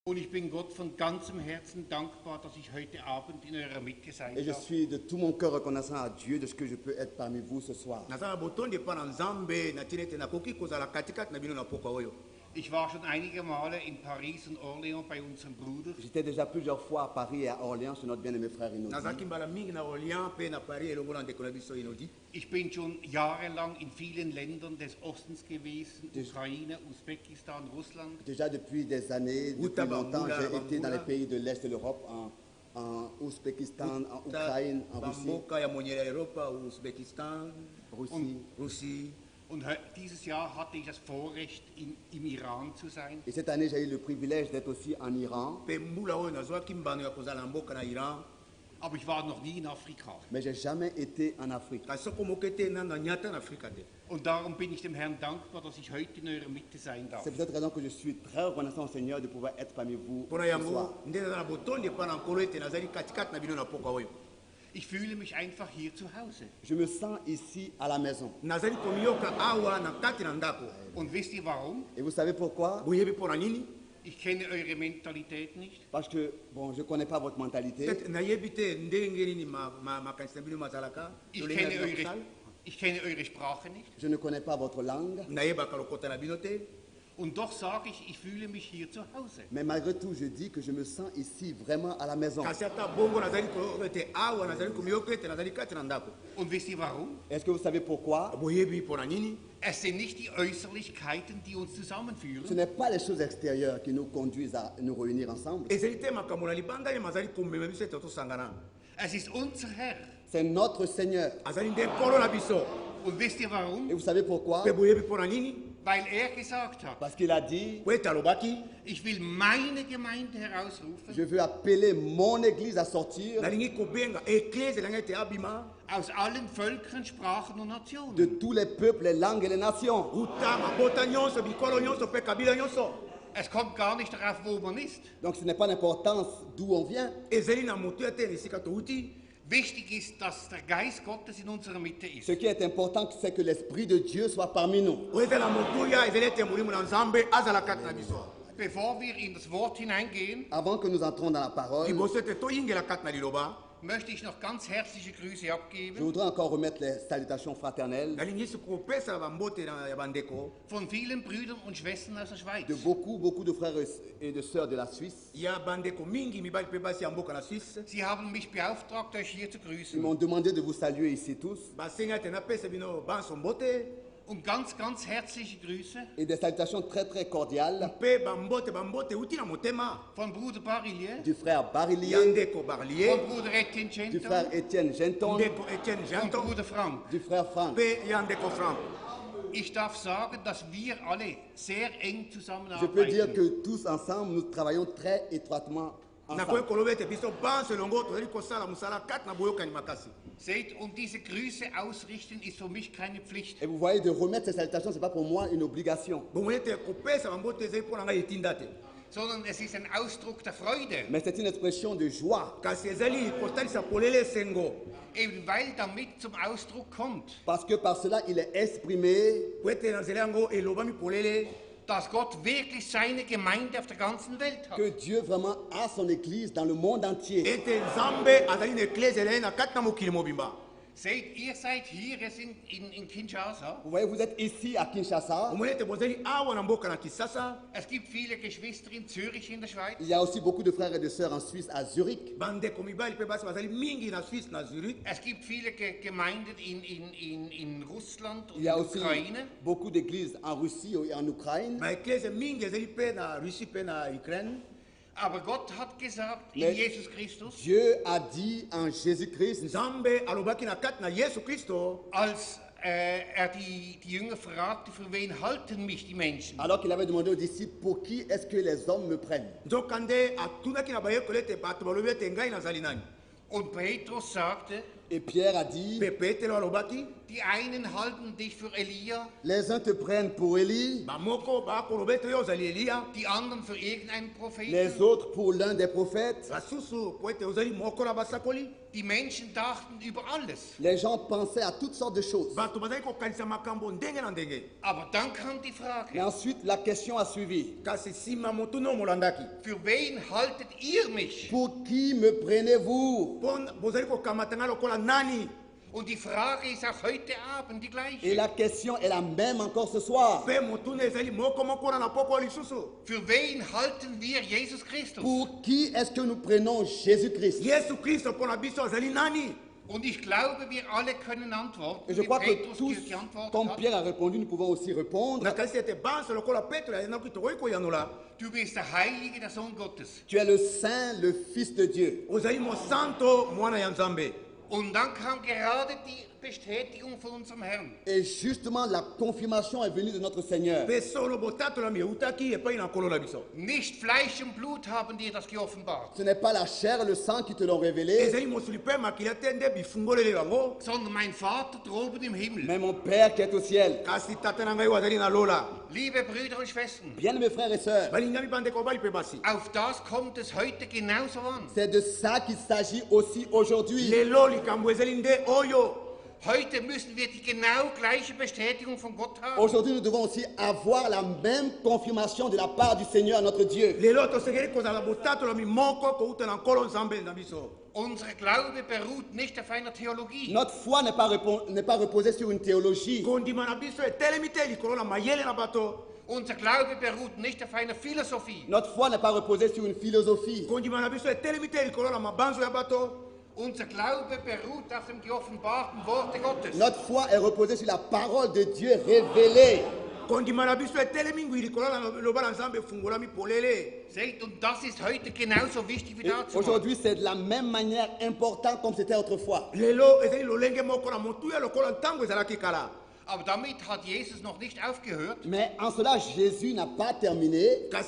Und ich bin Gott von ganzem Herzen dankbar, dass ich heute Abend in eurer Mitte sein Et je darf. suis de tout mon cœur reconnaissant à Dieu de ce que je peux être parmi vous ce soir. Ich war schon einige Male in Paris und Orléans bei unserem Bruder. J'étais déjà plusieurs fois à Paris et à Orléans chez notre bien-aimé frère Inodi. Ich bin schon jahrelang in vielen Ländern des Ostens gewesen, Ukraine, Usbekistan, Russland. Déjà depuis des années, depuis longtemps, j'ai été dans les pays de l'Est de l'Europe, en Ouzbékistan, en Ukraine, en Russie. Und dieses Jahr hatte ich das Vorrecht, im Iran zu sein. Et cette année, j'ai eu le privilège d'être aussi en Iran. Aber ich war noch nie in Afrika. Mais j'ai jamais été en Afrique. Und darum bin ich dem Herrn dankbar, dass ich heute in eurer Mitte sein darf. C'est pour cette raison que je suis très reconnaissant au Seigneur de pouvoir être parmi vous ce soir. Ich fühle mich einfach hier zu Hause. Je me sens ici à la maison. Und wisst ihr warum? Et vous savez pourquoi? Ich kenne eure Mentalität nicht. Parce que, bon, je ne connais pas votre mentalité. Ich kenne eure Sprache nicht. Je ne connais pas votre langue. Und doch sage ich, ich fühle mich hier zu Hause. Mais malgré tout, je dis que je me sens ici vraiment à la maison. Und wisst ihr warum? Est-ce que vous savez pourquoi? Es sind nicht die Äußerlichkeiten, die uns Ce zusammenführen, n'est pas les choses extérieures qui nous conduisent à nous réunir ensemble. es ist unser Herr. C'est notre Seigneur. Und wisst ihr warum? Et vous savez pourquoi? Weil er gesagt hat, Parce qu'il a dit, ich will meine Gemeinde herausrufen je veux appeler mon église à sortir aus allen Völkern, Sprachen und de Nationen. tous les peuples, les langues et les nations. Es kommt gar nicht darauf, wo man ist. Donc ce n'est pas l'importance d'où on vient. Wichtig ist, dass der Geist Gottes in unserer Mitte ist. Ce qui est important, c'est que l'Esprit de Dieu soit parmi nous. Bevor wir in das Wort hineingehen, Avant que nous entrons dans la parole, möchte ich noch ganz herzliche Grüße je abgeben voudrais encore remettre les salutations fraternelles von vielen Brüdern und Schwestern aus der Schweiz. de beaucoup de frères et de sœurs de la Suisse. Sie haben mich beauftragt, euch hier zu Ils grüßen. m'ont demandé de vous saluer ici tous Und ganz, ganz herzliche Grüße et des salutations très cordiales von Bruder Barillier, du frère Barillier, von Bruder Etienne du frère Genton Étienne Genton, und Bruder Frank. du frère Franck. Ich darf sagen, dass wir alle sehr eng Je peux dire zusammenarbeiten. que tous ensemble, nous travaillons très étroitement ensemble. Seht, und diese Grüße ausrichten ist für mich keine Pflicht, Et vous voyez, de remettre ces salutations, ce n'est pas pour moi une obligation. sondern es ist ein Ausdruck der Freude. Mais c'est une expression de joie. Eben weil damit zum Ausdruck kommt, Parce que par cela, il est exprimé dass Gott wirklich seine Gemeinde auf der ganzen Welt hat. que Dieu vraiment a son église dans le monde entier. Seht, ihr seid hier, wir sind in Kinshasa. Vous voyez, vous êtes ici à Kinshasa. Es gibt viele Geschwister in Zürich in der Schweiz. Il y a aussi beaucoup de frères et de sœurs en Suisse, à Zurich. Es gibt viele Gemeinden in Russland und Il y in a der aussi Ukraine. beaucoup d'églises en Russie et en Ukraine. Aber Gott hat gesagt, in Mais Jesus Christus, Dieu a dit en Jésus-Christ, als er die Jünger fragte, für wen halten mich die Menschen? alors qu'il avait demandé aux disciples, pour qui est-ce que les hommes me prennent? Und Petrus sagte, Et Pierre a dit, die einen halten dich für Elia, les uns te prennent pour Élie, die anderen für irgendeinen Propheten. les autres pour l'un des prophètes. Die Menschen dachten über alles. Les gens pensaient à toutes sortes de choses. Aber dann kam die Frage, Mais ensuite, la question a suivi. für wen haltet ihr mich? Pour qui me prenez-vous? Und die Frage ist auch heute Abend die Et gleiche. la question est la même encore ce soir. Für wen halten wir Jesus Christus? Pour qui est-ce que nous prenons Jésus-Christ? Und ich glaube, wir alle können antworten. Et je wie crois que Petrus tous, geantwortet comme hat. Pierre a répondu, nous pouvons aussi répondre. Du bist der Heilige, der Sohn Gottes. Tu es le Saint, le Fils de Dieu. Und dann kam gerade die Bestätigung von unserem Herrn. Et justement, la confirmation est venue de notre Seigneur. Nicht Fleisch und Blut haben dir das geoffenbart, Ce n'est pas la chair et le sang qui te l'ont révélé, sondern mein Vater droben im Himmel. mais mon Père qui est au ciel. Liebe Brüder und Schwestern, Bien mes frères et sœurs, auf das kommt es heute genauso an. c'est de ça qu'il s'agit aussi aujourd'hui. Heute müssen wir die genau gleiche Bestätigung von Gott haben. Aujourd'hui, nous devons aussi avoir la même confirmation de la part du Seigneur, notre Dieu. Unser Glaube beruht nicht auf einer Theologie. Notre foi n'est pas reposée sur une théologie. Unser Glaube beruht nicht auf einer Philosophie. Notre foi n'est pas reposée sur une philosophie. Unser Glaube beruht auf dem geoffenbarten Worte Gottes. Notre foi est reposée sur la parole de Dieu révélée. Seht, und das ist heute genauso wichtig wie Et dazu. aujourd'hui, c'est de la même manière important comme c'était autrefois. Aber damit hat Jesus noch nicht aufgehört. Mais en cela, Jésus n'a pas terminé. Er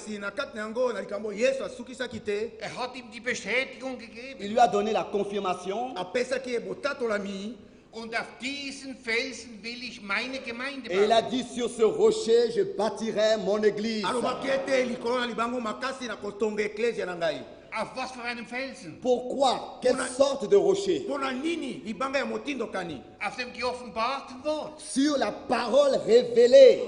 hat ihm die Bestätigung gegeben. Il lui a donné la confirmation. Und auf diesen Felsen will ich meine Gemeinde Et il a bauen. dit, sur ce rocher, je bâtirai mon église. Auf was für einem Felsen? Pourquoi? Quelle sorte de rocher? Auf dem geoffenbarten Wort. Sur la parole révélée.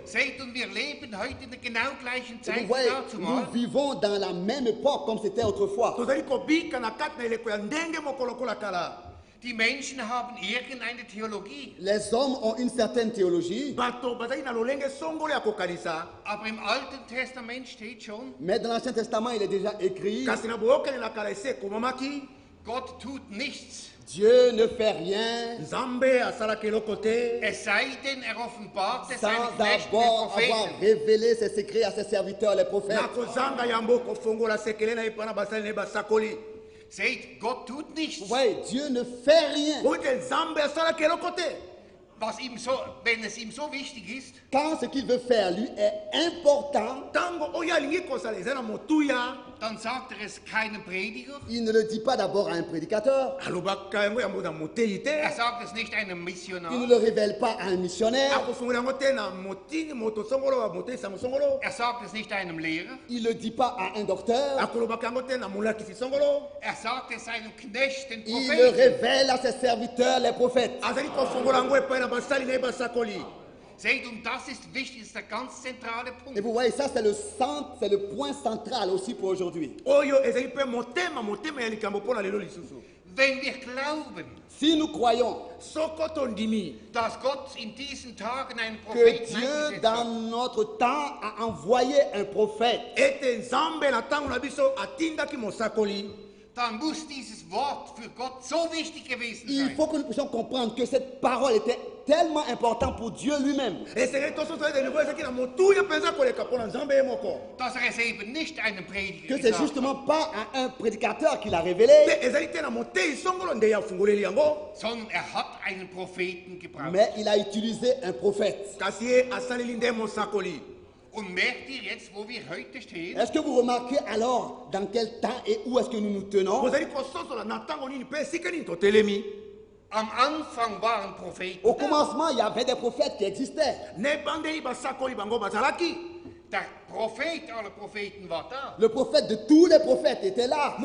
Seht, und wir leben heute in der genau gleichen Et Zeit vous wie voyez, dazu nous mal. vivons dans la même époque comme c'était autrefois. Die Menschen haben irgendeine Theologie. Les hommes ont une certaine théologie, Aber im Alten Testament steht schon, mais dans l'Ancien Testament, il est déjà écrit, Gott tut nichts, Dieu ne fait rien es sei denn, er offenbart es sans seinen Knechten, den d'abord avoir Propheten. révélé ses secrets à ses serviteurs, les prophètes. Seht, Gott tut nichts. Vous voyez, Dieu ne fait rien. Was ihm so, wenn es ihm so wichtig ist, Quand ce qu'il veut faire, lui, est important, dann sagt er es keinem Prediger, il ne le dit pas d'abord à un prédicateur, er sagt es nicht einem Missionar, il ne le révèle pas à un missionnaire, er sagt es nicht einem Lehrer, il ne le dit pas à un docteur, er sagt es seinem Knecht, den il le Propheten. révèle à ses serviteurs, les prophètes. Seht, und das ist wichtig, das ist der ganz zentrale Et Punkt. vous voyez, ça c'est le centre, c'est le point central aussi pour aujourd'hui. Wenn wir glauben, Si nous croyons dass Gott in diesen Tagen einen que Propheten Dieu eingesetzt dans hat, notre temps a envoyé un prophète, dann muss dieses Wort für Gott so wichtig gewesen il sein, faut que nous puissions comprendre que cette parole était tellement importante pour Dieu lui-même, dass er es eben nicht einem Prediger que c'est gesagt hat, justement pas à un prédicateur qu'il a révélé, sondern er hat einen Propheten gebraucht. mais il a utilisé un prophète. Und merkt ihr jetzt, wo wir heute stehen? Est-ce que vous remarquez alors dans quel temps et où est-ce que nous nous tenons? Am Anfang waren Propheten. Au commencement, il y avait des prophètes qui existaient. Der Prophet aller Propheten war da. Le prophète de tous les prophètes était là.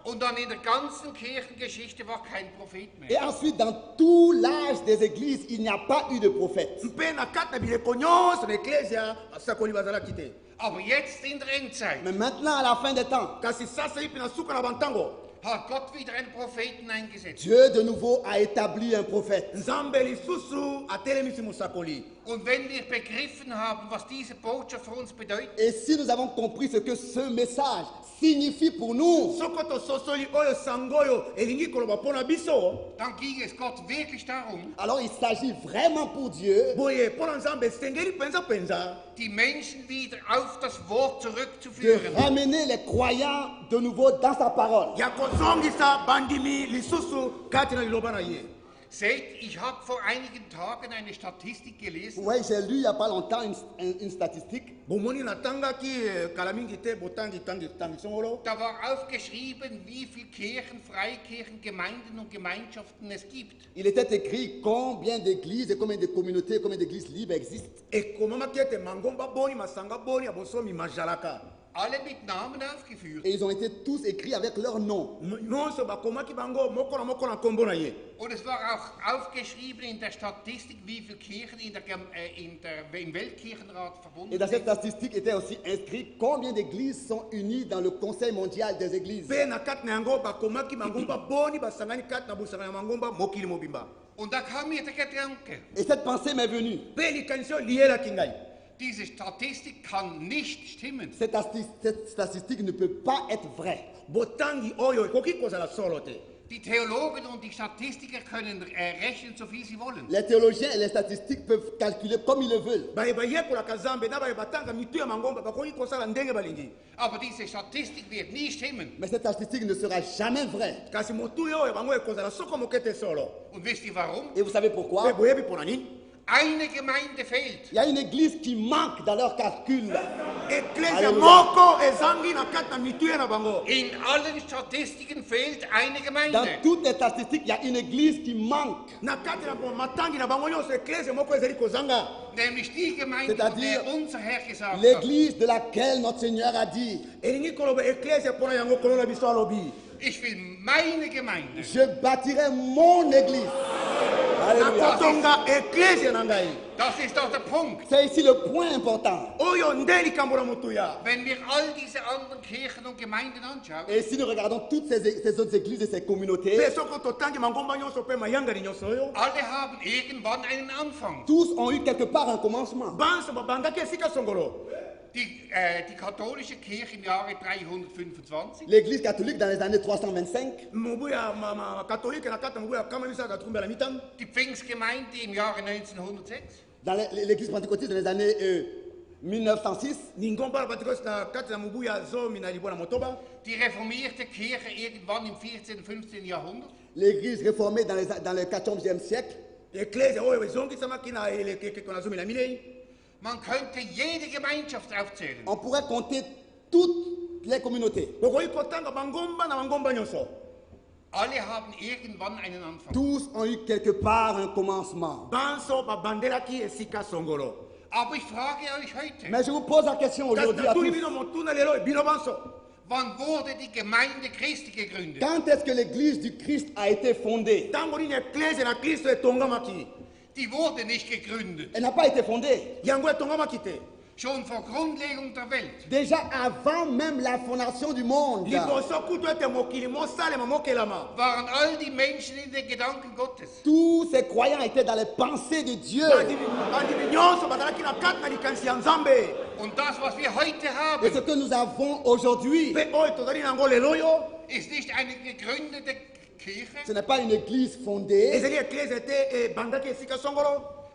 Und dann in der ganzen Kirchengeschichte war kein Prophet mehr. Et ensuite, dans tout l'âge des églises, il n'y a pas eu de prophète. Aber jetzt in der Endzeit Mais maintenant, à la fin des temps, hat Gott wieder einen Propheten eingesetzt. Dieu de nouveau a établi un prophète. Und wenn wir begriffen haben, was diese Botschaft für uns bedeutet, Et si nous avons compris ce que ce message signifie pour nous, dann ging es Gott wirklich darum, alors il s'agit vraiment pour Dieu die Menschen wieder auf das Wort de zurückzuführen. ramener les croyants de nouveau dans sa parole. Seht, ich habe vor einigen Tagen eine Statistik gelesen. Oui, j'ai lu il n'y a pas longtemps une statistique. Da war aufgeschrieben, wie viele Kirchen, Freikirchen, Gemeinden und Gemeinschaften es gibt. Il était écrit combien d'églises et combien de communautés, combien d'églises libres existent. Alle mit Namen aufgeführt. Et ils ont été tous écrits avec leur nom. Und es war auch aufgeschrieben in der Statistik, wie viele Kirchen im Weltkirchenrat verbunden Et dans cette sind. statistique était aussi inscrit combien d'églises sont unies dans le Conseil mondial des églises. Und da kam mir der Gedanke, Et cette pensée m'est venue. diese Statistik kann nicht stimmen. Cette statistique ne peut pas être vraie. Die Theologen und die Statistiker können rechnen, so viel sie wollen. Les théologiens et les statistiques peuvent calculer comme ils le veulent. Aber diese Statistik wird nie stimmen. Mais cette statistique ne sera jamais vraie. Und wisst ihr warum? Et vous savez pourquoi? Eine Gemeinde fehlt. Il y a une église qui manque dans leur calcul. In allen Statistiken fehlt eine Gemeinde. Dans toutes les statistiques, il y a une église qui manque. Nämlich die Gemeinde, von C'est-à-dire der unser Herr gesagt hat. l'église de laquelle notre Seigneur a dit, Ich will meine Gemeinde. je bâtirai mon église. Alléluia. Das ist doch der Punkt. C'est ici le point important. Wenn wir all diese anderen Kirchen und Gemeinden anschauen, Et si nous regardons toutes ces autres églises et ces communautés, alle haben irgendwann einen Anfang. tous ont eu quelque part un commencement. Die katholische Kirche im Jahre 325, L'église catholique dans les années 325, die Pfingstgemeinde im Jahre 1906, dans l'église pentecôtiste dans les années 1906, die reformierte Kirche irgendwann im 14. 15. Jahrhundert, l'église réformée dans le 14e siècle. man könnte jede Gemeinschaft aufzählen. On pourrait compter toutes les communautés. Alle haben irgendwann einen Anfang. Tous ont eu quelque part un commencement. Aber ich frage euch heute, Mais je vous pose la question aujourd'hui à tous. wann wurde die Gemeinde Christi gegründet? Quand est-ce que l'église du Christ a été fondée? Die wurde nicht gegründet. Elle n'a pas été fondée. Schon vor Grundlegung der Welt. Déjà avant même la fondation du monde, Waren all die Menschen in den Gedanken Gottes. tous ces croyants étaient dans les pensées de Dieu. Und das, was wir heute Et haben, ce que nous avons aujourd'hui, ist nicht eine gegründete Kirche, ce n'est pas une église fondée,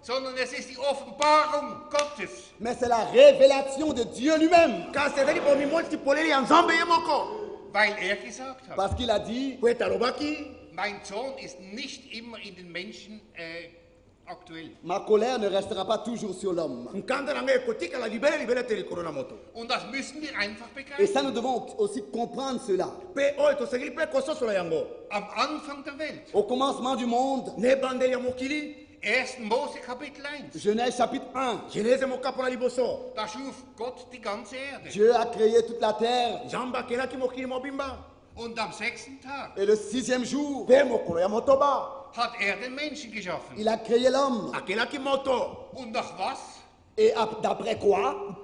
sondern es ist die Offenbarung Gottes. mais c'est la révélation de Dieu lui-même. Weil er gesagt hat, Parce qu'il a dit, mein Zorn ist nicht immer in den Menschen aktuell. Ma colère ne restera pas toujours sur l'homme. Und das müssen wir einfach Et ça, begreifen. nous devons aussi comprendre cela. Am Anfang der Welt, Au commencement du monde, 1. Mose Kapitel 1, Genèse chapitre 1, da schuf Gott die ganze Erde. Dieu a créé toute la terre. Und am 6. Tag Et le 6e jour, hat den Menschen geschaffen. il a créé l'homme. Und nach was? Et d'après quoi?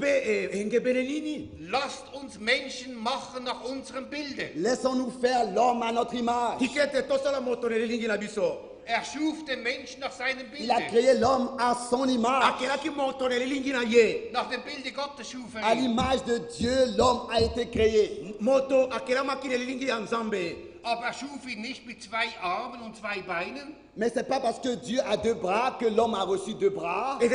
Lasst uns Menschen machen nach unserem Bilde. Laissons-nous faire l'homme à notre image. Er schuf den Menschen nach seinem Il a Bilde. créé l'homme à son image. Nach dem Bilde Gottes schuf À ihn. l'image de Dieu, l'homme a été créé. Aber er schuf ihn nicht mit 2 Armen und 2 Beinen, Mais c'est pas parce que Dieu a 2 bras que l'homme a reçu 2 bras. weil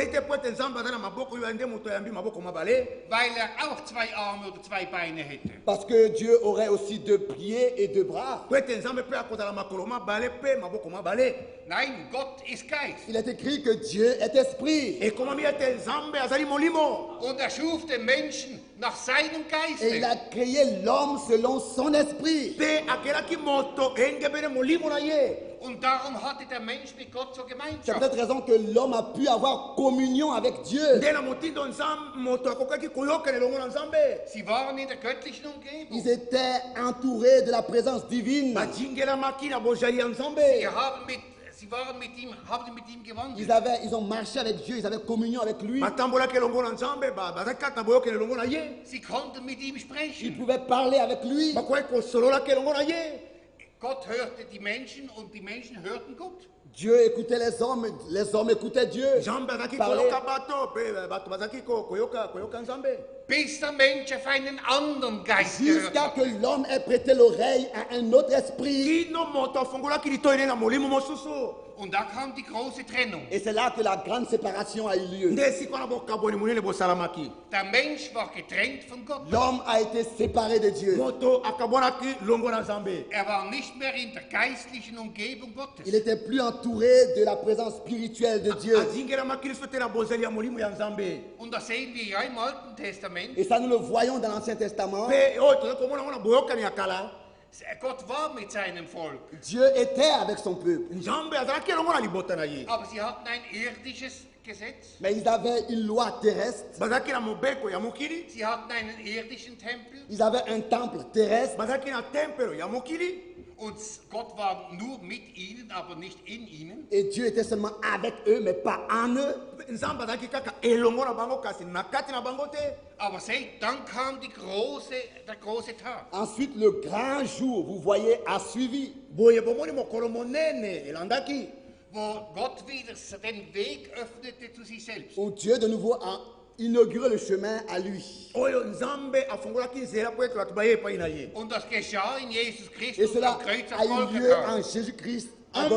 er auch 2 Arme oder 2 Beine hätte. Parce que Dieu aurait aussi 2 pieds et 2 bras. Nein, Gott ist Geist. Il est écrit que Dieu est esprit. Und er schuf den Menschen nach seinem Et il Geiste. a créé l'homme selon son esprit. Und darum hatte der Mensch mit Gott zur C'est Gemeinschaft. peut-être raison que l'homme a pu avoir communion avec Dieu. Sie waren in der göttlichen Umgebung. Ils étaient entourés de la présence divine. Sie waren mit ihm, haben mit ihm gewandelt. Ils ont marché avec Dieu, ils avaient communion avec lui. Sie konnten mit ihm Ils sprechen. pouvaient parler avec lui. Gott hörte die Menschen und die Menschen hörten Gott. Dieu écoutait les hommes écoutaient Dieu. Parlaient. Bis der Mensch auf einen anderen Geist gehört Jusqu'à que hatte. l'homme ait prêté l'oreille à un autre esprit. Und da kam die große Trennung. Et c'est là que la grande séparation a eu lieu. Der Mensch war getrennt von Gott. L'homme a été séparé de Dieu. Er war nicht mehr in der geistlichen Umgebung Il Gottes. n'était plus entouré de la présence spirituelle de Dieu. Und das sehen wir ja im Alten Testament. Et ça, nous le voyons dans l'Ancien Testament. Gott war mit seinem Volk. Dieu était avec son peuple. Aber sie hatten ein irdisches Gesetz. Mais ils avaient une loi terrestre. Sie hatten einen irdischen Tempel. Ils avaient un temple terrestre. Und Gott war nur mit ihnen, aber nicht in ihnen. Et Dieu était seulement avec eux, mais pas en eux. Aber seht, dann kam der große Tag. Ensuite, le grand jour, vous voyez, a suivi. Wo Gott wieder den Weg öffnete zu sich selbst. Où Dieu de nouveau a inauguré le chemin à lui. Und das geschah in Jesus Et Christus cela am Kreuz a am eu lieu Golgatha. en Jésus-Christ à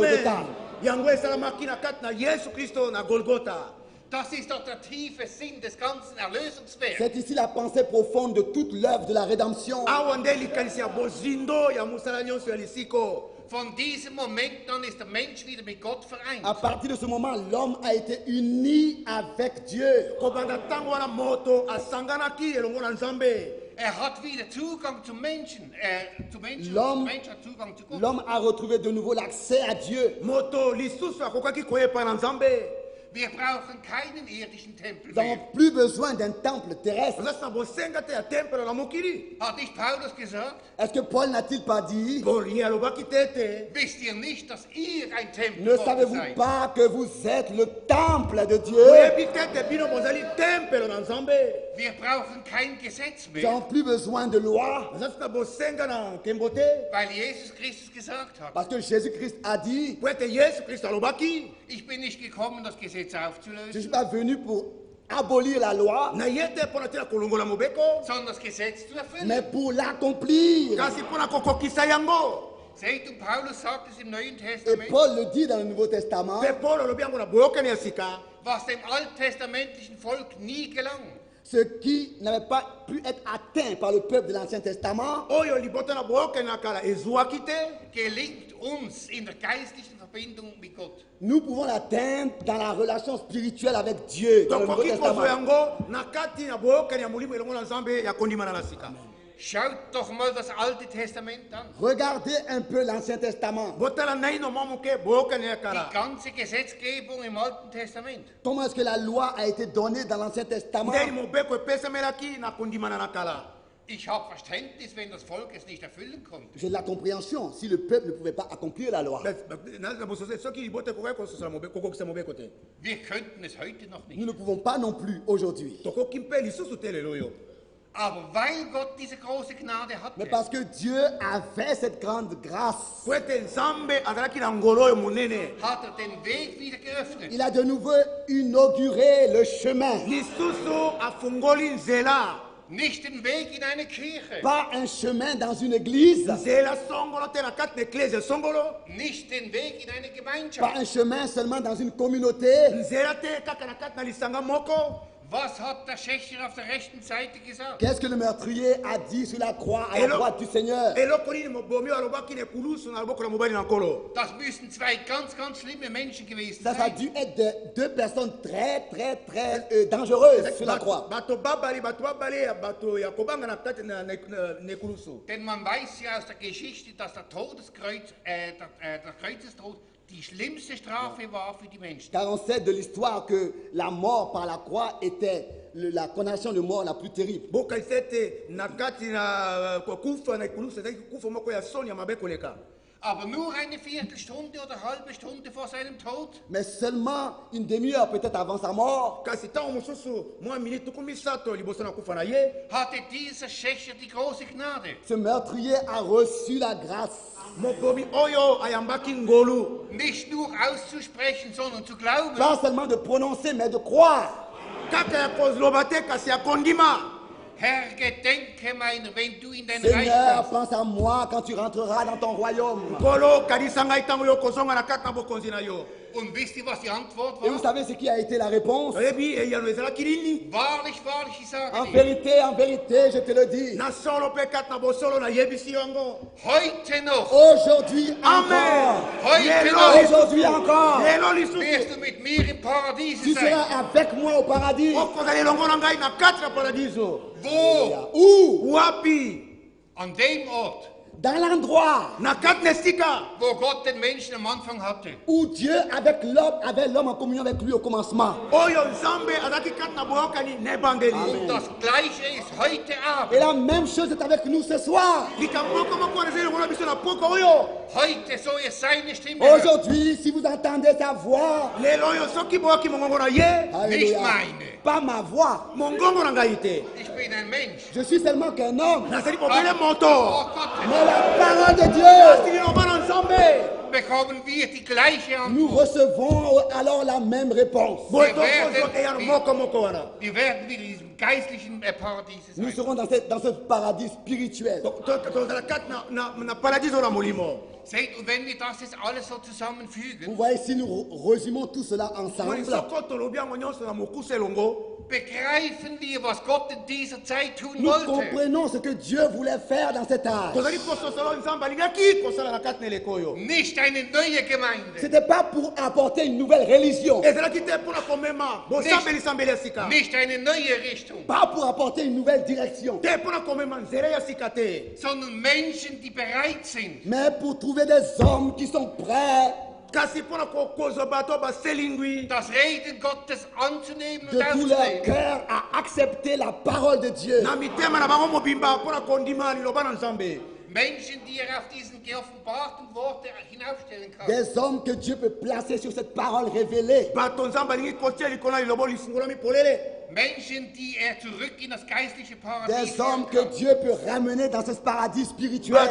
Golgotha. Das ist doch der tiefe Sinn des ganzen Erlösungswerks. C'est ici la pensée profonde de toute l'œuvre de la rédemption. Von diesem Moment an ist der Mensch wieder mit Gott vereint. À partir de ce moment, l'homme a été uni avec Dieu. Er hat wieder Zugang zum Menschen. L'homme- Der Mensch hat Zugang zu Gott. L'homme a retrouvé de nouveau l'accès à Dieu. Wir brauchen keinen irdischen Tempel Nous mehr. n'avons plus besoin d'un temple terrestre. Hat nicht Paulus gesagt, Est-ce que Paul n'a-t-il pas dit, wisst ihr nicht, dass ihr ein Tempel ne Gottes savez-vous seid? pas que vous êtes le temple de Dieu? Wir brauchen kein Gesetz Nous mehr, n'avons plus besoin de loi. weil Jesus Christus gesagt hat, Parce que Jésus-Christ a dit, ich bin nicht gekommen, das Gesetz je ne aufzulösen, suis pas venu pour abolir la loi, sondern das Gesetz zu mais erfüllen. pour l'accomplir. Seht, und Paulus sagt es im Neuen Et Testament, Paul le dit dans le Nouveau Testament, was dem alttestamentlichen Volk nie gelang. ce qui n'avait pas pu être atteint par le peuple de l'Ancien Testament, gelingt uns in der geistlichen Verbindung mit Gott. nous pouvons l'atteindre dans la relation spirituelle avec Dieu, dans le Nouveau Testament. Schaut doch mal das Alte Testament an. Regardez un peu l'Ancien Testament. Die ganze Gesetzgebung im Alten Testament. Comment est-ce que la loi a été donnée dans l'Ancien Testament? Ich habe Verständnis, wenn das Volk es nicht erfüllen konnte. J'ai de la compréhension si le peuple ne pouvait pas accomplir la loi. Wir könnten es heute noch Nous nicht. ne pouvons pas non plus aujourd'hui. Aber weil Gott diese große Gnade Mais hatte, parce que Dieu a fait cette grande grâce, hat er den Weg wieder geöffnet. il a de nouveau inauguré le chemin. Nicht den Weg in eine Kirche, Pas un chemin dans une église, nicht den Weg in eine pas Gemeinschaft. un chemin seulement dans une communauté. Was hat der Schächer auf der rechten Seite gesagt? Qu'est-ce que le meurtrier a dit sur la croix à la droite du Seigneur? Das müssen zwei ganz, ganz schlimme Menschen gewesen Ça a sein. dû être deux personnes très, très, très dangereuses sur la croix. Denn man weiß ja aus der Geschichte, dass der Kreuzestod die schlimmste Strafe war für die Menschen. Car on sait de l'histoire que la mort par la croix était la condamnation de mort la plus terrible. Aber nur eine Viertelstunde oder halbe Stunde vor seinem Tod Mais seulement une demi-heure peut-être avant sa mort, hatte dieser Schächer die große Gnade. ce meurtrier a reçu la grâce. Nicht nur auszusprechen, sondern zu glauben. Pas seulement de prononcer, mais de croire. Herr, gedenke meiner, wenn du in dein Reich Seigneur, kommst. pense à moi quand tu rentreras dans ton royaume. Und wisst ihr, was die Antwort Et vous war? savez ce qui a été la réponse? Wahrlich, wahrlich, ich sage En dir, vérité, je te le dis. heute noch Aujourd'hui encore. Heute noch Aujourd'hui encore. wirst du mit mir im Paradies Tu sein. seras avec moi au paradis. Wo? Où? An dem Ort, Dans l'endroit wo Gott den Menschen am Anfang hatte. où Dieu avait l'homme en communion avec lui au commencement. Und das Gleiche ist heute Et Abend. la même chose est avec nous ce soir. Heute soll es seine Stimme hören. Aujourd'hui, si vous entendez sa voix, Nicht alléluia, meine. pas ma voix. Ich bin ein Mensch. Je suis seulement qu'un homme. Oh Gott, Mais la parole de Dieu, bekommen wir die gleiche nous Antwort. recevons alors la même réponse. Wir werden wieder in diesem geistlichen Paradies Nous sein. serons dans ce paradis spirituel. Seht, und wenn wir das jetzt alles so zusammenfügen, Vous voyez, si nous résumons tout cela ensemble, begreifen wir, was Gott in dieser Zeit tun nous wollte. comprenons ce que Dieu voulait faire dans cet âge. Nicht eine neue Ce Gemeinde, n'était pas pour apporter une nouvelle religion, nicht eine neue Richtung, pas pour apporter une nouvelle direction, sondern Menschen, die bereit sind, mais pour trouver des hommes qui sont prêts das Reden Gottes anzunehmen de und tout leur aufzunehmen. cœur à accepter la parole de Dieu. Menschen, die auf diesen geoffenbarten Worte hinaufstellen kann. Des hommes que Dieu peut placer sur cette parole révélée. Menschen, die zurück in das geistliche Paradies Des hommes führen que kann. Dieu peut ramener dans ce paradis spirituel.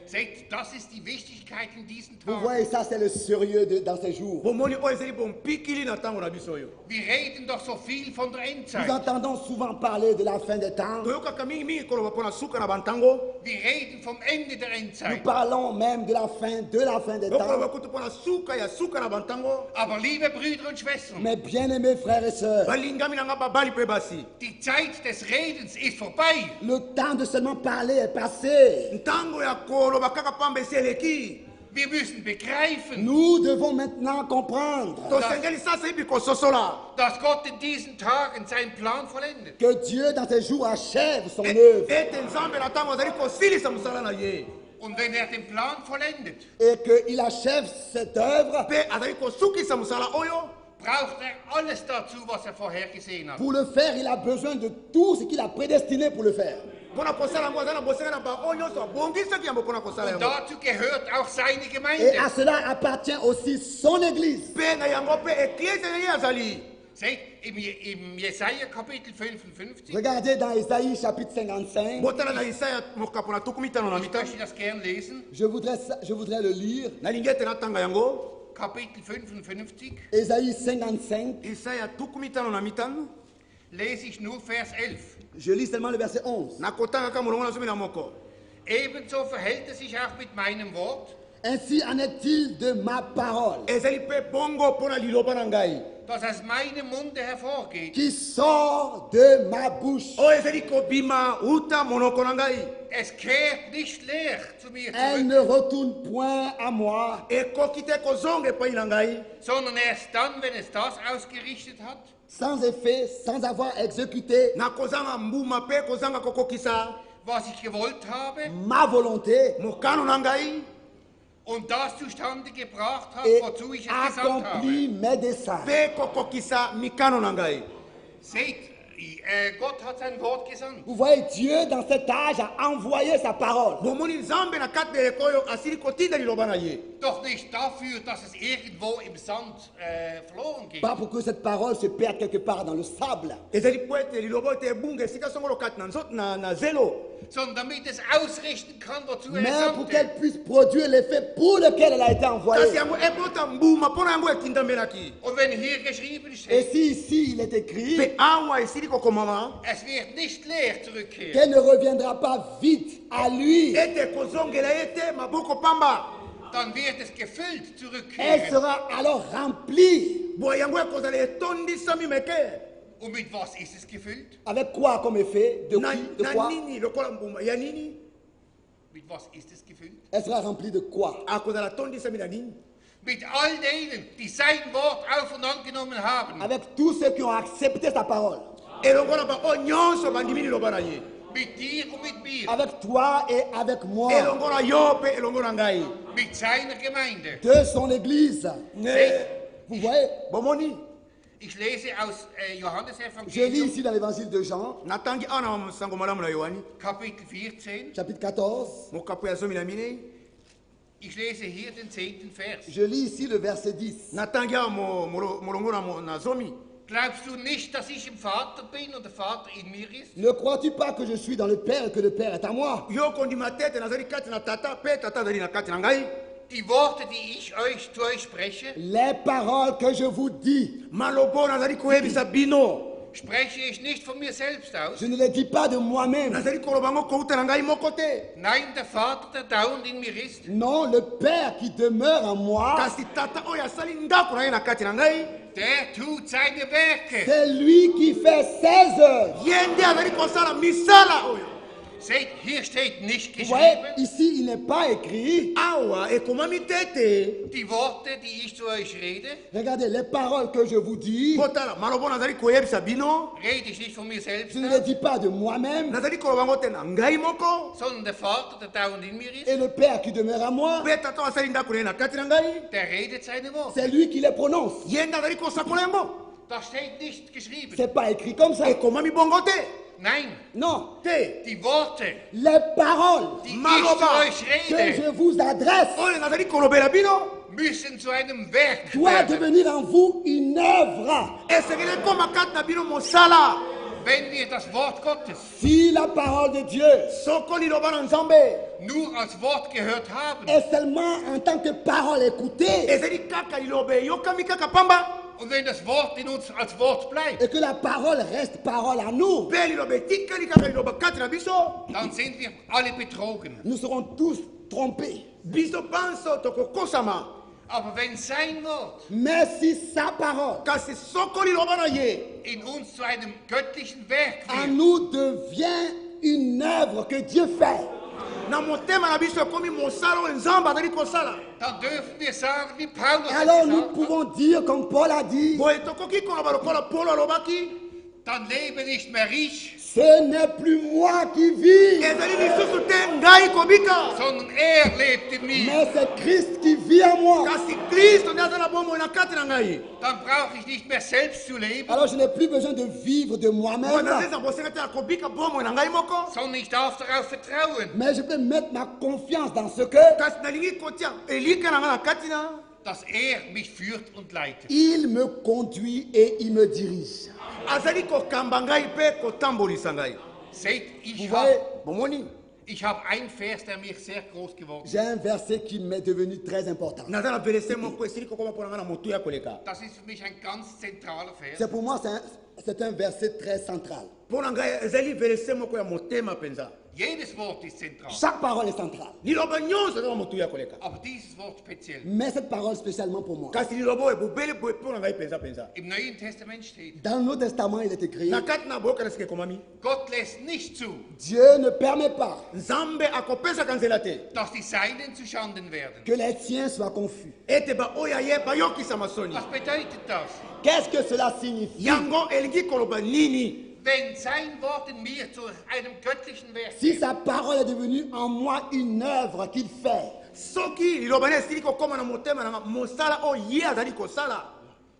Seht, das ist die Wichtigkeit in diesen Vous Tagen. voyez, ça c'est le sérieux dans ces jours. bomoni oyo ezali bompikili na ntango na biso oyo Wir reden doch so viel von der Nous Endzeit. entendons souvent parler de la fin des temps. toyokaka mingimingi koloba mpo na suka na bantango Wir reden vom Ende der Nous Endzeit. parlons même de la fin des okoloba temps. kutu mpo na suka ya suka na bantango Aber liebe Brüder und Schwestern, Mais bien-aimés frères et sœurs, balingami na nga babali mpe basi die Zeit des Redens ist vorbei. le temps de seulement parler est passé. ntango ya koloba kaka pamba esi eleki Wir müssen begreifen, Nous devons maintenant comprendre tosengeli sasa ibi kososola dass Gott in diesen Tagen seinen Plan vollendet. que Dieu dans ces jours achève son œuvre ete nzambe na ntango azali kosilisa mosala na ye Und wenn er den Plan vollendet, et qu'il achève cette œuvre. mpe azali kosukisa mosala oyo braucht er alles dazu, was er vorhergesehen hat. Pour le faire, il a besoin de tout ce qu'il a prédestiné pour le faire. mpona kosala yango aza na bosenga na baoyo nyonso abongisaki yango mpona kosala Und yango dazu gehört auch seine Et Gemeinde. à cela appartient aussi son Église. mpe na yango mpe eklise ye azali Seht, im Jesaja Kapitel 55, Regardez dans Isaïe chapitre 55. botala na isaya mokapo na tuku mitano na ich mitano möchte das gern lesen, Je voudrais le lire. nalingi ete natanga yango Kapitel 55, Isaïe 55. isaya tuku mitano na mitano lese ich nur Vers 11. Je lis seulement le verset 11. nakotanga kaka molongo na zomi na moko Ebenso verhält es sich auch mit meinem Wort, Ainsi en est-il de ma parole ezali mpe bongo mpo na liloba na ngai das aus meinem Munde hervorgeht. qui sort de ma bouche. oyo ezali kobima uta monoko na ngai Es kehrt nicht leer zu mir Elle zurück, ne retourne point à moi ekoki te kozonga epai na ngai sondern erst dann, wenn es das ausgerichtet hat, sans effet, sans avoir exécuté na kozanga mbuma mpe kozanga kokokisa was ich gewollt habe ma volonté mokano na ngai und das zustande gebracht hat, et wozu ich es gesandt accompli habe. mes desseins. mpe kokokisa mikano na ngai Seht, Gott hat sein Wort gesandt. Vous voyez, Dieu dans cet âge a envoyé sa parole. bomoni nzambe na kati ya eleko oyo asili kotinda liloba na ye Doch nicht dafür, dass es irgendwo im Sand verloren geht. Pas pour que cette parole se perde quelque part dans le sable, ezali po ete liloba oyo ete ebunga esika songolo kati na nzoto na zelo Sondern damit es ausrichten kann, wozu er mais es pour qu'elle sandte. puisse produire l'effet pour lequel elle a été envoyée. kasi yango ebota mbuma mpo na yango etindamelaki Und wenn hier geschrieben Et steht, si ici il est écrit mpe awa esili kokomama es wird nicht leer zurückkehren, qu'elle ne reviendra pas vite à lui, ete kozongela ye te maboko pamba dann wird es gefüllt elle zurückkehren. sera alors remplie. boye yango ekozala etondisami meke Und mit was ist es gefüllt? Avec quoi comme effet? De na qui? De na quoi? nini lokola mbuma ya nini Mit was ist es gefüllt? Elle sera remplie de quoi? akozala tondisami na nini Mit all denen, die sein Wort auf und angenommen haben. Avec tous ceux qui ont accepté sa parole. elongo na baoyo nyonso bandimi liloba na ye Mit dir und mit mir. Avec toi et avec moi. elongo na yo mpe elongo na ngai Mit seiner Gemeinde. De son église. Vous voyez? bomoni Ich lese aus Johannes Je lis Evangelium, ici dans l'évangile de Jean, natangi awa na masango malamu na yohani Kapitel 14. chapitre 14. mokapo ya zomi na minei Ich lese hier den 10. Vers. Je lis ici le verset 10. natangi awa molongo na zomi Glaubst du nicht, dass ich im Vater bin und der Vater in mir ist? Ne crois-tu pas que je suis dans le Père et que le Père est à moi? yo kondima te ete nazali kati na tata mpe tata azali na kati na ngai Die Worte, die ich zu euch spreche, Les paroles que je vous dis, malobo nazali koyebisa bino spreche ich nicht von mir selbst aus. je ne les dis pas de moi-même. nazali koloba ngo kouta na ngai moko te Nein, der Vater, der dauernd in mir ist, Non, le Père qui demeure en moi, kasi tata oyo asali ndako na ye na kati na ngai der tut seine Werke. c'est lui qui fait ses œuvres. ye nde azali kosala misala oyo Seht, hier steht nicht Vous voyez, geschrieben, ici, il n'est pas écrit. awa ekomami te ete die Worte, die ich zu euch rede, Regardez, les paroles que je vous dis, mpo tala malobo nazali koyebisa bino rede ich nicht von mir selbst je ne les aus, dis pas de moi-même. nazali koloba ngo te na ngai moko sondern der Vater, der dauernd in mir Et ist, le Père qui demeure en moi, mpe tata oyo asali ndako na ye na kati na ngai der redet seine Worte. c'est lui qui les prononce. ye nde azali kosakola yango Das steht nicht geschrieben. C'est pas écrit comme ça. ekomami bongo te Nein, Non, te die Worte, les paroles die ich Maloba, zu euch que rede, je vous adresse oyo nazali kolobela bino müssen zu einem Werk doit werden. devenir en vous une œuvre. esengeli ekoma kati na bino mosala Wenn wir das Wort Gottes si la parole de Dieu soko liloba na nzambe nur als Wort gehört haben est seulement en tant que parole écoutée ezali kaka liloba eyokami kaka pamba und wenn das Wort in uns als Wort bleibt, et que la parole reste parole à nous, mpe liloba etikali kaka liloba kati na biso dann sind wir alle betrogen. nous serons tous trompés. biso banso tokokosama. Aber wenn sein Wort Mais si sa parole kasi soko liloba na ye in uns zu einem göttlichen Werk en wird, nous devient une œuvre que Dieu fait, na motema na biso ekomi mosala oyo nzambe azali kosala, dann dürfen wir sagen, wie Paulus es alors nous gesagt hat, pouvons dire comme Paul a dit, boye tokoki koloba lokola polo alobaki dann lebe nicht mehr ich, ce n'est plus moi qui vis, ezali lisusu te ngai kobika, sondern lebt in mir. mais c'est Christ qui vit en moi. kasi kristo nde aza na bomoi na kati na ngai. Dann brauche ich nicht mehr selbst zu leben, Alors je n'ai plus besoin de vivre de moi-même, boye nazeza bosenga te ya kobika bomoi na ngai moko, sondern ich darf darauf vertrauen, mais je peux mettre ma confiance dans ce que kasi nalingi kotia elika na ngai na kati na dass mich führt und leitet. il me conduit et il me dirige. azali kokamba ngai mpe kotambolisa ngai. Seht, Vous voyez, bomoni ich habe einen Vers, der mir sehr groß geworden j'ai ist. un verset qui m'est devenu très important. naza na verese moko esili kokoma mpo na ngai na motu ya koleka. Das ist für mich ein ganz zentraler Vers. C'est pour moi, c'est un verset très central. mpo na ngai ezali verese moko ya motema mpenza. Jedes Wort ist zentral, Chaque parole est centrale. liloba nyonso eza na motu ya koleka, aber dieses Wort speziell. Mais cette parole spécialement pour moi. kasi liloba oyo ebobeli boye mpo na ngai mpenza. Im Neuen Testament steht, Dans le Nouveau Testament, il est écrit, na kati na boyoka na sika ekomami Gott lässt nicht zu, Dieu ne permet pas nzambe akopesaka nzela te dass die Seinen zu Schanden werden. que les siens soient confus. ete baoyo aye bayokisama soni. Was bedeutet das? Qu'est-ce que cela signifie? yango elingi koloba nini? Wenn sein Wort in mir zu einem göttlichen Werk Si wird, sa parole est devenue en moi une œuvre qu'il fait, soki liloba ne esili kokóma na motema nanga mosala oyo ye azali kosala,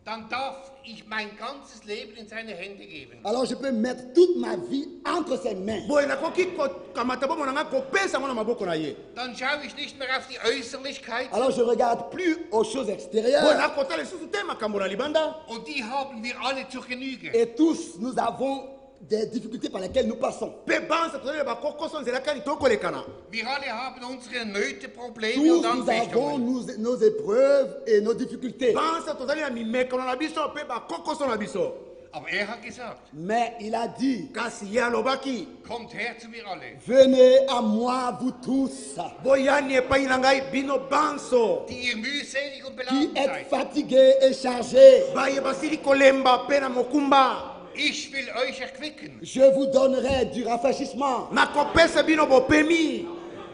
dann darf ich mein ganzes Leben in seine Hände geben. alors je peux mettre toute ma vie entre ses mains. boye nakoki kokamata bomo na ngai kopesa ngo na maboko na ye. Dann schaue ich nicht mehr auf die Äußerlichkeit, Alors je ne regarde plus aux choses boye extérieures. nakotala lisusu te makambo na libanda. und die haben wir alle zur Genüge. Et tous, nous avons des difficultés par lesquelles nous passons. mpe bansa tozali bakokoso nzela kani tokolekana. Wir alle haben unsere Nöte, Probleme Tous, und nous avons Anfechtungen. nos épreuves et nos difficultés. bansa tozali na mimekano na biso mpe bakokoso na biso. Aber er hat gesagt, Mais il a dit, kasi ye alobaki kommt her zu mir alle, venez à moi, vous tous, boyani epai na ngai bino banso die ihr mühselig und qui beladen êtes seid. fatigués et chargés. baye basili kolemba mpe na mokumba, Ich will euch erquicken. Je vous donnerai du rafraîchissement. nakopesa bino bopemi.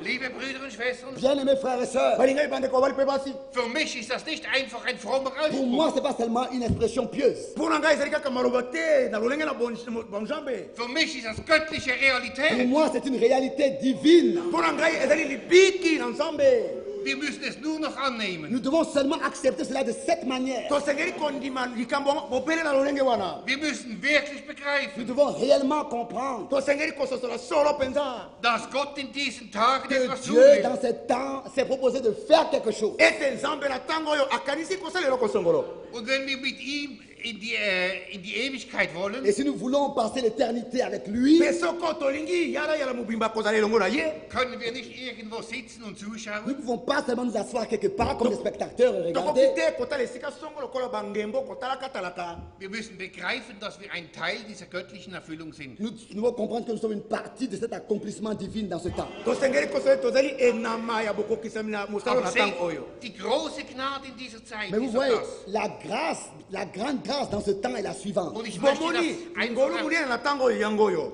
Liebe Brüder und Schwestern, Bien-aimés frères et sœurs, balingai bandeko bali mpe basi, für mich ist das nicht einfach ein frommer pour moi, Ausspruch. ce n'est pas seulement une expression pieuse. mpo na ngai ezali kaka maloba te na lolenge na bonzambe. Für mich ist das göttliche Pour Realität. moi, c'est une réalité divine. mpo na ngai ezali libiki na nzambe. Wir müssen es nur noch annehmen. Nous devons seulement accepter cela de cette manière. tosengeli kondima likambo yango bopele na lolenge wana. Wir müssen wirklich Nous begreifen, devons réellement comprendre tosengeli kososola solo mpenza dass Gott in diesen Tagen que etwas tun Dieu, will. dans ce temps, s'est proposé de faire quelque chose. ete nzambe na ntango oyo akanisi kosala eloko songolo. Und wenn wir mit ihm in die Ewigkeit wollen, Et si nous voulons passer l'éternité avec lui, mpe soko tolingi yala yala mobimba kozala elongo na ye, können wir nicht irgendwo sitzen und nous ne zuschauen. pouvons pas seulement nous asseoir quelque part comme des spectateurs et tokoki regarder. te kotala esika songo lokola bangembo kotalakatalaka. Wir müssen begreifen, dass wir ein Teil dieser göttlichen Erfüllung sind. Nous devons comprendre que nous sommes une partie de cet accomplissement divin dans ce temps. tosengeli kosala tozali enama ya bokokisami na mosala Aber na seht, ntango oyo. die große Gnade in dieser Zeit Mais vous ist voyez, doch das. la grâce, la grande grâce dans ce temps est la suivante. Und ich möchte bomoni das ngolu einfach, munene na ntango oyo yango oyo.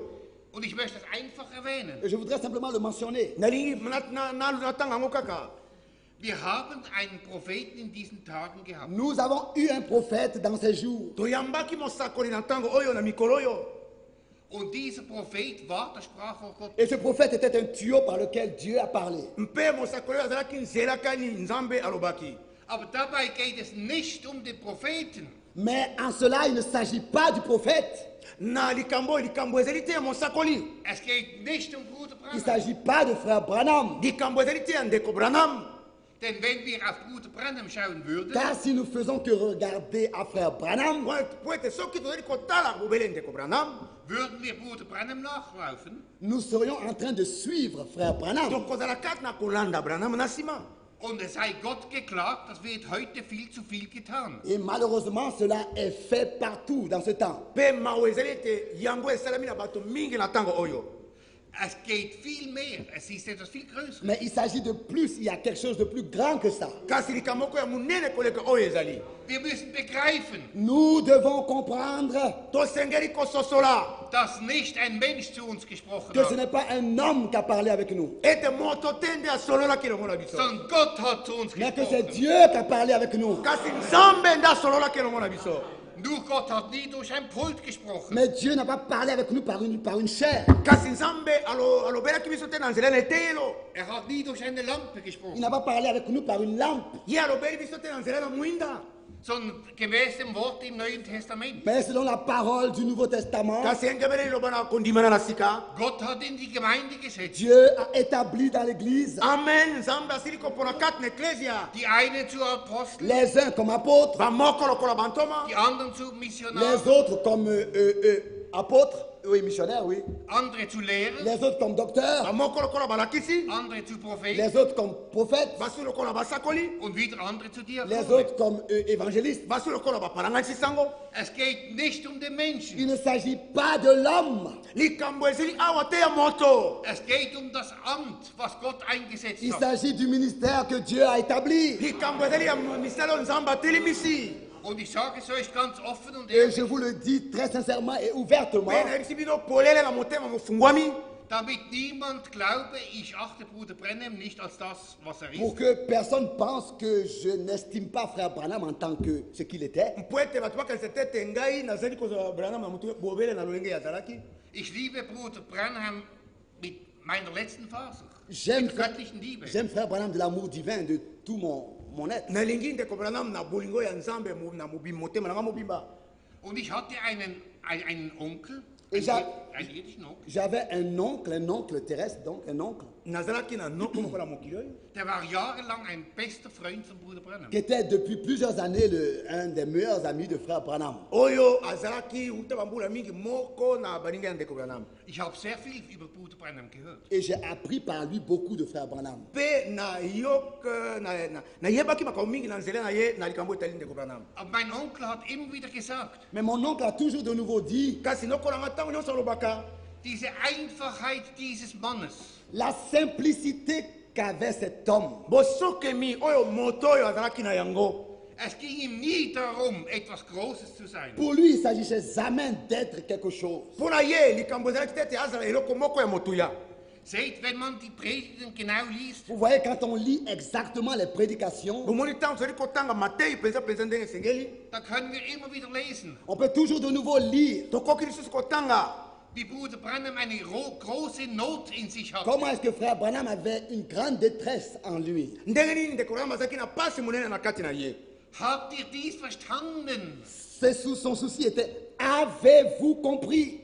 und ich möchte das einfach erwähnen. Et je voudrais simplement le mentionner. nalingi natanga yango kaka. Wir haben einen Propheten in diesen Tagen gehabt. Nous avons eu un prophète dans ces jours. toyambaki mosakoli na ntango oyo na mikolo oyo. Und dieser Prophet war das Sprachrohr Gottes. Et ce prophète était un tuyau par lequel Dieu a parlé. mpe mosakoli oyo azalaki nzela kani nzambe alobaki. Aber dabei geht es nicht um den Propheten, Mais en cela, il ne s'agit pas du prophète. na likambo ezali te ya mosakoli. es geht nicht um Bruder Il ne Branham. s'agit pas de frère Branham. likambo ezali te ya ndeko branham. Denn wenn wir auf Bruder Branham schauen würden, Car si nous faisons que regarder à frère Branham, po ete soki tozali kotala bobele ndeko Branham würden wir Bruder Branham nachlaufen. nous serions en train de suivre frère Branham. tokozala kati na kolanda Branham na nsima. Und es sei Gott geklagt, das wird heute viel zu viel getan. Et malheureusement, cela est fait partout dans ce temps. Mpe mawa ezali ete yango esalami na bato mingi na ntango oyo. Es geht viel mehr, es ist etwas viel Größeres. Mais il s'agit de plus, il y a quelque chose de plus grand que ça. kasi likambo moko ya monene koleka oyo ezali. Wir müssen begreifen, Nous devons comprendre tosengeli kososola dass nicht ein Mensch zu uns gesprochen que ce hat, n'est pas un homme qui a parlé avec nous, ete moto te nde asololaki elongo na biso, sondern Gott hat zu uns mais que c'est gesprochen. Dieu qui a parlé avec nous. kasi nzambe nde asololaki elongo na biso. Nur Gott hat nie durch ein Pult gesprochen. Mais Dieu n'a pas parlé avec nous par une chair. kasi nzambe alobelaki biso te na nzela na eteyelo. Er hat nie durch eine Lampe Il gesprochen, n'a pas parlé avec nous par une lampe. ye alobeli biso te na nzela na mwinda. sondern gemäß dem Wort im Neuen Testament. Mais selon la parole du Nouveau Testament, kasi engebeli liloba na kondimana na sika. Gott hat in die Gemeinde gesetzt. Dieu a établi dans l'Église amen nzambe asili kopona kati na eklesia. Die einen zu Aposteln, les uns comme apôtres, bamoko lokola bantoma, die anderen zu les Missionaren, autres comme apôtres, oui, missionnaires, oui, andere zu Lehrern, les autres comme docteurs, bamoko lokola balakisi, andere zu Propheten les autres comme prophètes, basi lokola basakoli, und wieder andere zu les Diakonen. autres comme évangélistes. basi lokola bapalangisi sango. Es geht nicht um den Menschen, Il ne s'agit pas de l'homme, likambo ezili awa te ya moto. es geht um das Amt, was Gott eingesetzt il hat. s'agit du ministère que Dieu a établi. likambo ezali ya misala oyo nzambe atelemisi. Und ich sage es euch ganz offen und Et ehrlich, je vous le dis très sincèrement et ouvertement, mpe nayebisi bino polele na motema mofungwami, damit niemand glaube, ich achte Bruder Branham nicht als das, was er pour ist. que personne pense que je n'estime pas frère Branham en tant que ce qu'il était. mpo ete bato bakanisa te ete ngai nazali kozala Branham na motu bobele na lolenge azalaki. Ich liebe Bruder Branham mit meiner letzten Faser, J'aime mit göttlichen Liebe. frère Branham de l'amour divin de tout mon être. nalingi ndeko Branham na bolingo ya nzambe na motema nanga mobimba. Und ich hatte einen Onkel, Ich einen, hab- einen irdischen Onkel, J'avais un oncle terrestre, donc un oncle, nazalaki na noko moko na mokili oyo der war jahrelang ein bester Freund von Bruder Branham. qui était depuis plusieurs années un des meilleurs amis de frère Branham. oyo azalaki uta bambula mingi moko na baninga ya ndeko Branham. Ich habe sehr viel über Bruder Branham gehört. Et j'ai appris par lui beaucoup de frère Branham. mpe nayebaki makambo mingi na nzela na ye na likambo etali ndeko Branham. Aber mein Onkel hat immer wieder gesagt, Mais mon oncle a toujours de nouveau dit kasi noko nanga ntango nyonso alobaka diese Einfachheit dieses Mannes, la simplicité qu'avait cet homme. bosokemi oyo moto oyo azalaki na yango. es ging ihm nie darum, etwas Großes zu sein. Pour lui, il ne s'agissait jamais d'être quelque chose. mpo na ye likambo ezalaki te ete azala eloko moko ya motuya. Seht, wenn man die Predigten genau liest, Vous voyez, quand on lit exactement les prédications, bomoni ntango tozali kotanga matei mpenza ndenge esengeli, da können wir immer wieder lesen, on peut toujours de nouveau lire tokoki lisusu kotanga wie Bruder Branham eine große Not in sich hatte. comment est-ce que frère Branham avait une grande détresse en lui. ndenge nini ndeko Branham azalaki na pasi monene na kati na ye. Habt ihr dies verstanden? Son souci était, avez-vous compris?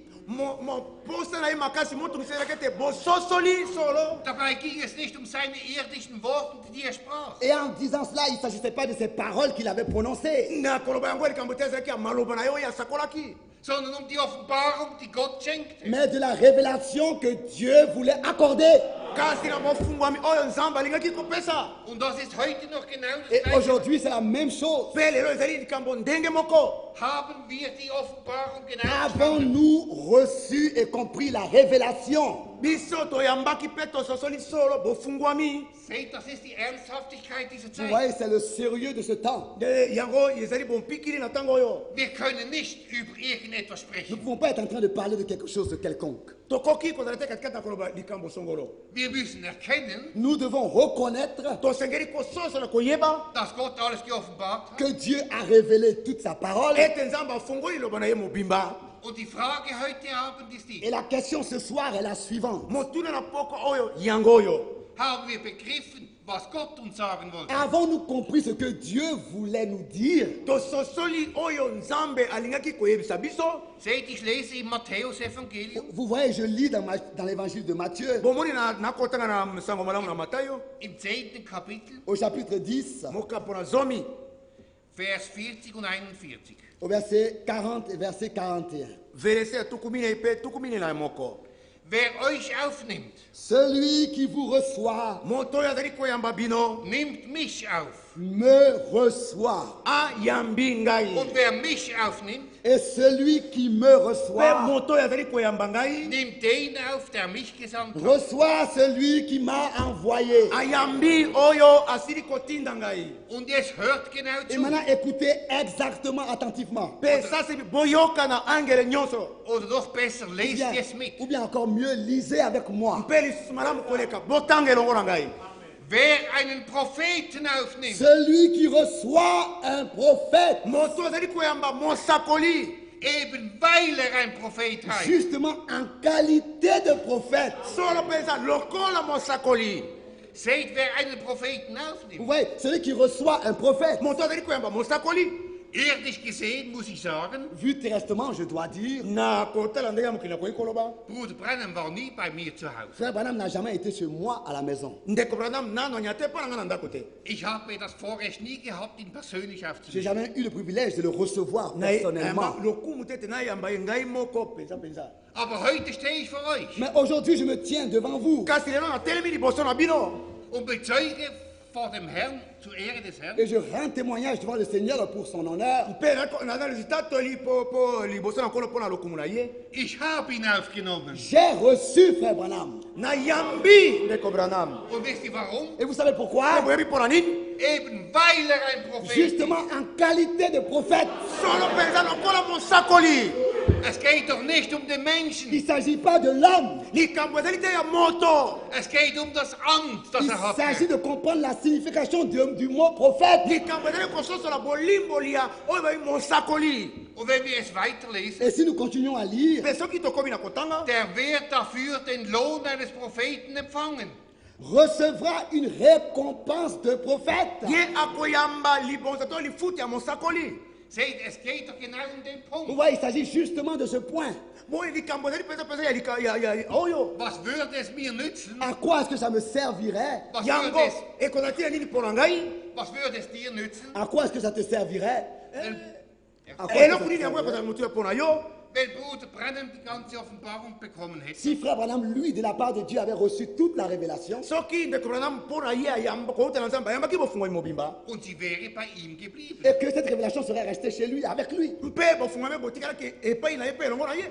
posa na ye makasi moto mosusu ezalaki ete bososoli solo. Dabei ging es nicht um seine irdischen Worte, die er sprach. Et en disant cela, il ne s'agissait pas de ces paroles qu'il avait prononcées, na koloba yango likambo te ezalaki ya maloba na ye oyo asakolaki, sondern um die Offenbarung, die Gott schenkte. mais de la révélation que Dieu voulait accorder. kasi na mofungwami oyo nzambe alingaki kopesa. Und das ist heute noch genau das Et Gleiche. aujourd'hui, c'est la même chose. mpe lelo ezali likambo ndenge moko. Haben wir die Offenbarung genau verstanden? Avons-nous reçu et compris la révélation? biso toyambaki mpe tososoli solo bofungwami. Seht, das ist die Ernsthaftigkeit dieser Vous Zeit. voyez, c'est le sérieux de ce temps. nde yango ezali bompikili na ntango oyo. Wir können nicht über irgendetwas Nous ne sprechen. pouvons pas être en train de parler de quelque chose de quelconque. tokoki kozala te katikati na koloba likambo songolo. Wir müssen erkennen, Nous devons reconnaître tosengeli kososola koyeba dass Gott alles geoffenbart hat. que Dieu a révélé toute sa parole. ete nzambe afungoli liloba na ye mobimba. Und die Frage heute Abend ist die, Et la question ce soir est la suivante. motuna na poko oyo yango oyo. haben wir begriffen, was Gott uns sagen wollte. Avons-nous compris ce que Dieu voulait nous dire? tososoli oyo nzambe alingaki koyebisa biso. Seht, ich lese im Matthäus-Evangelium Vous voyez, je lis dans l'évangile de Matthieu, bomoni nakotanga na sango malamu na matayo im 10. Kapitel, au chapitre 10, mokapo na zomi Vers 40 und 41. au verset 40 et verset 41. verese ya tukumine na moko. Wer euch aufnimmt, Celui qui vous reçoit moto oyo azali koyamba bino nimmt mich auf. me reçoit. ayambi ngai. Und wer mich aufnimmt, Et celui qui me Pe reçoit moto oyo azali koyamba ngai nimmt den auf, der mich gesandt hat. reçoit celui qui m'a envoyé. ayambi oyo asili kotinda ngai. Und jetzt hört genau Et zu. maintenant, écoutez exactement attentivement. Pe sasi boyoka na angele nyonso. Oder noch besser, Ou lest bien, es mit. ou bien encore mieux, lisez avec moi. Pe lisusu malamu koleka botanga elongo na ngai. Wer einen Propheten aufnimmt, Celui qui reçoit un prophète, moto azali koyamba mosakoli eben weil ein Prophet heißt, justement en qualité de prophète. solo mpenza lokola mosakoli. seht, wer einen Propheten Vous aufnimmt. voyez, celui qui reçoit un prophète, moto azali koyamba mosakoli. Irdisch gesehen, muss ich sagen, vu terresтрement, je dois dire, Na kotala ndenge ya mokili nakoki koloba. Bruder Branham war nie bei mir zu Hause. frère Branham n'a jamais été chez moi à la maison. Ndeko Branham nano anya te mpo na ngai na ndako te. Ich habe das Vorrecht nie gehabt, ihn persönlich J'ai aufzunehmen. jamais eu le privilège de le recevoir personnellement. lokumu tete nayamba ye ngai moko mpenza mpenza. Aber heute stehe ich vor euch Mais aujourd'hui, je me tiens devant vous kasi lelo natelemi liboso na bino und bezeuge vor dem Herrn, zur Ehre des Herrn, et je rends témoignage devant le Seigneur pour son honneur. mpe naza resultat toli po liboso na nkolo mpo na lokumu na ye. ich habe ihn aufgenommen. J'ai reçu frère Branham. Nayambi ndeko Branham. Und wisst ihr warum? Et vous savez pourquoi? boyebi mpo na nini? Eben weil ein Prophet Justement en qualité de prophète. solo mpenza lokola mosakoli. ist. Es geht doch nicht um den Menschen. Il ne s'agit pas de l'homme. likambo ezali te ya moto. Es geht um das Amt, das Il er s'agit hat. de comprendre la signification du mot prophète. likambo ezali kososola bolimboli ya oyo bayi mosakoli. Und wenn wir es weiterlesen, Et si nous continuons à lire, mpe soki tokomi na kotanga der wird dafür den Lohn eines Propheten empfangen. recevra une récompense de prophète. ye akoyamba libonza to lifuta ya mosakoli. Seht, es geht doch genau um den Vous Punkt. voyez, il s'agit justement de ce point. boye likambo ezali mpenza ya oyo. Was würde es mir nützen? À quoi est-ce que ça me servirait? Was yango würde ekozala tina nini mpo na ngai. was würde es dir nützen? À quoi est-ce que ça te servirait? Wenn, À quoi est-ce que eloko ça te nini yango servirait? ekozala motu ya mpo na yo. wenn Bruder Branham die ganze Offenbarung bekommen hätte, Si frère Branham, lui, de la part de Dieu, avait reçu toute la révélation, soki ndeko Branham mpo na ye ayamba kouta na nzambe ayambaki bofungo mobimba. und sie wäre bei ihm geblieben. et que cette révélation serait restée chez lui, avec lui. mpe bofungo me botikalaki epai na ye mpe elongo na ye.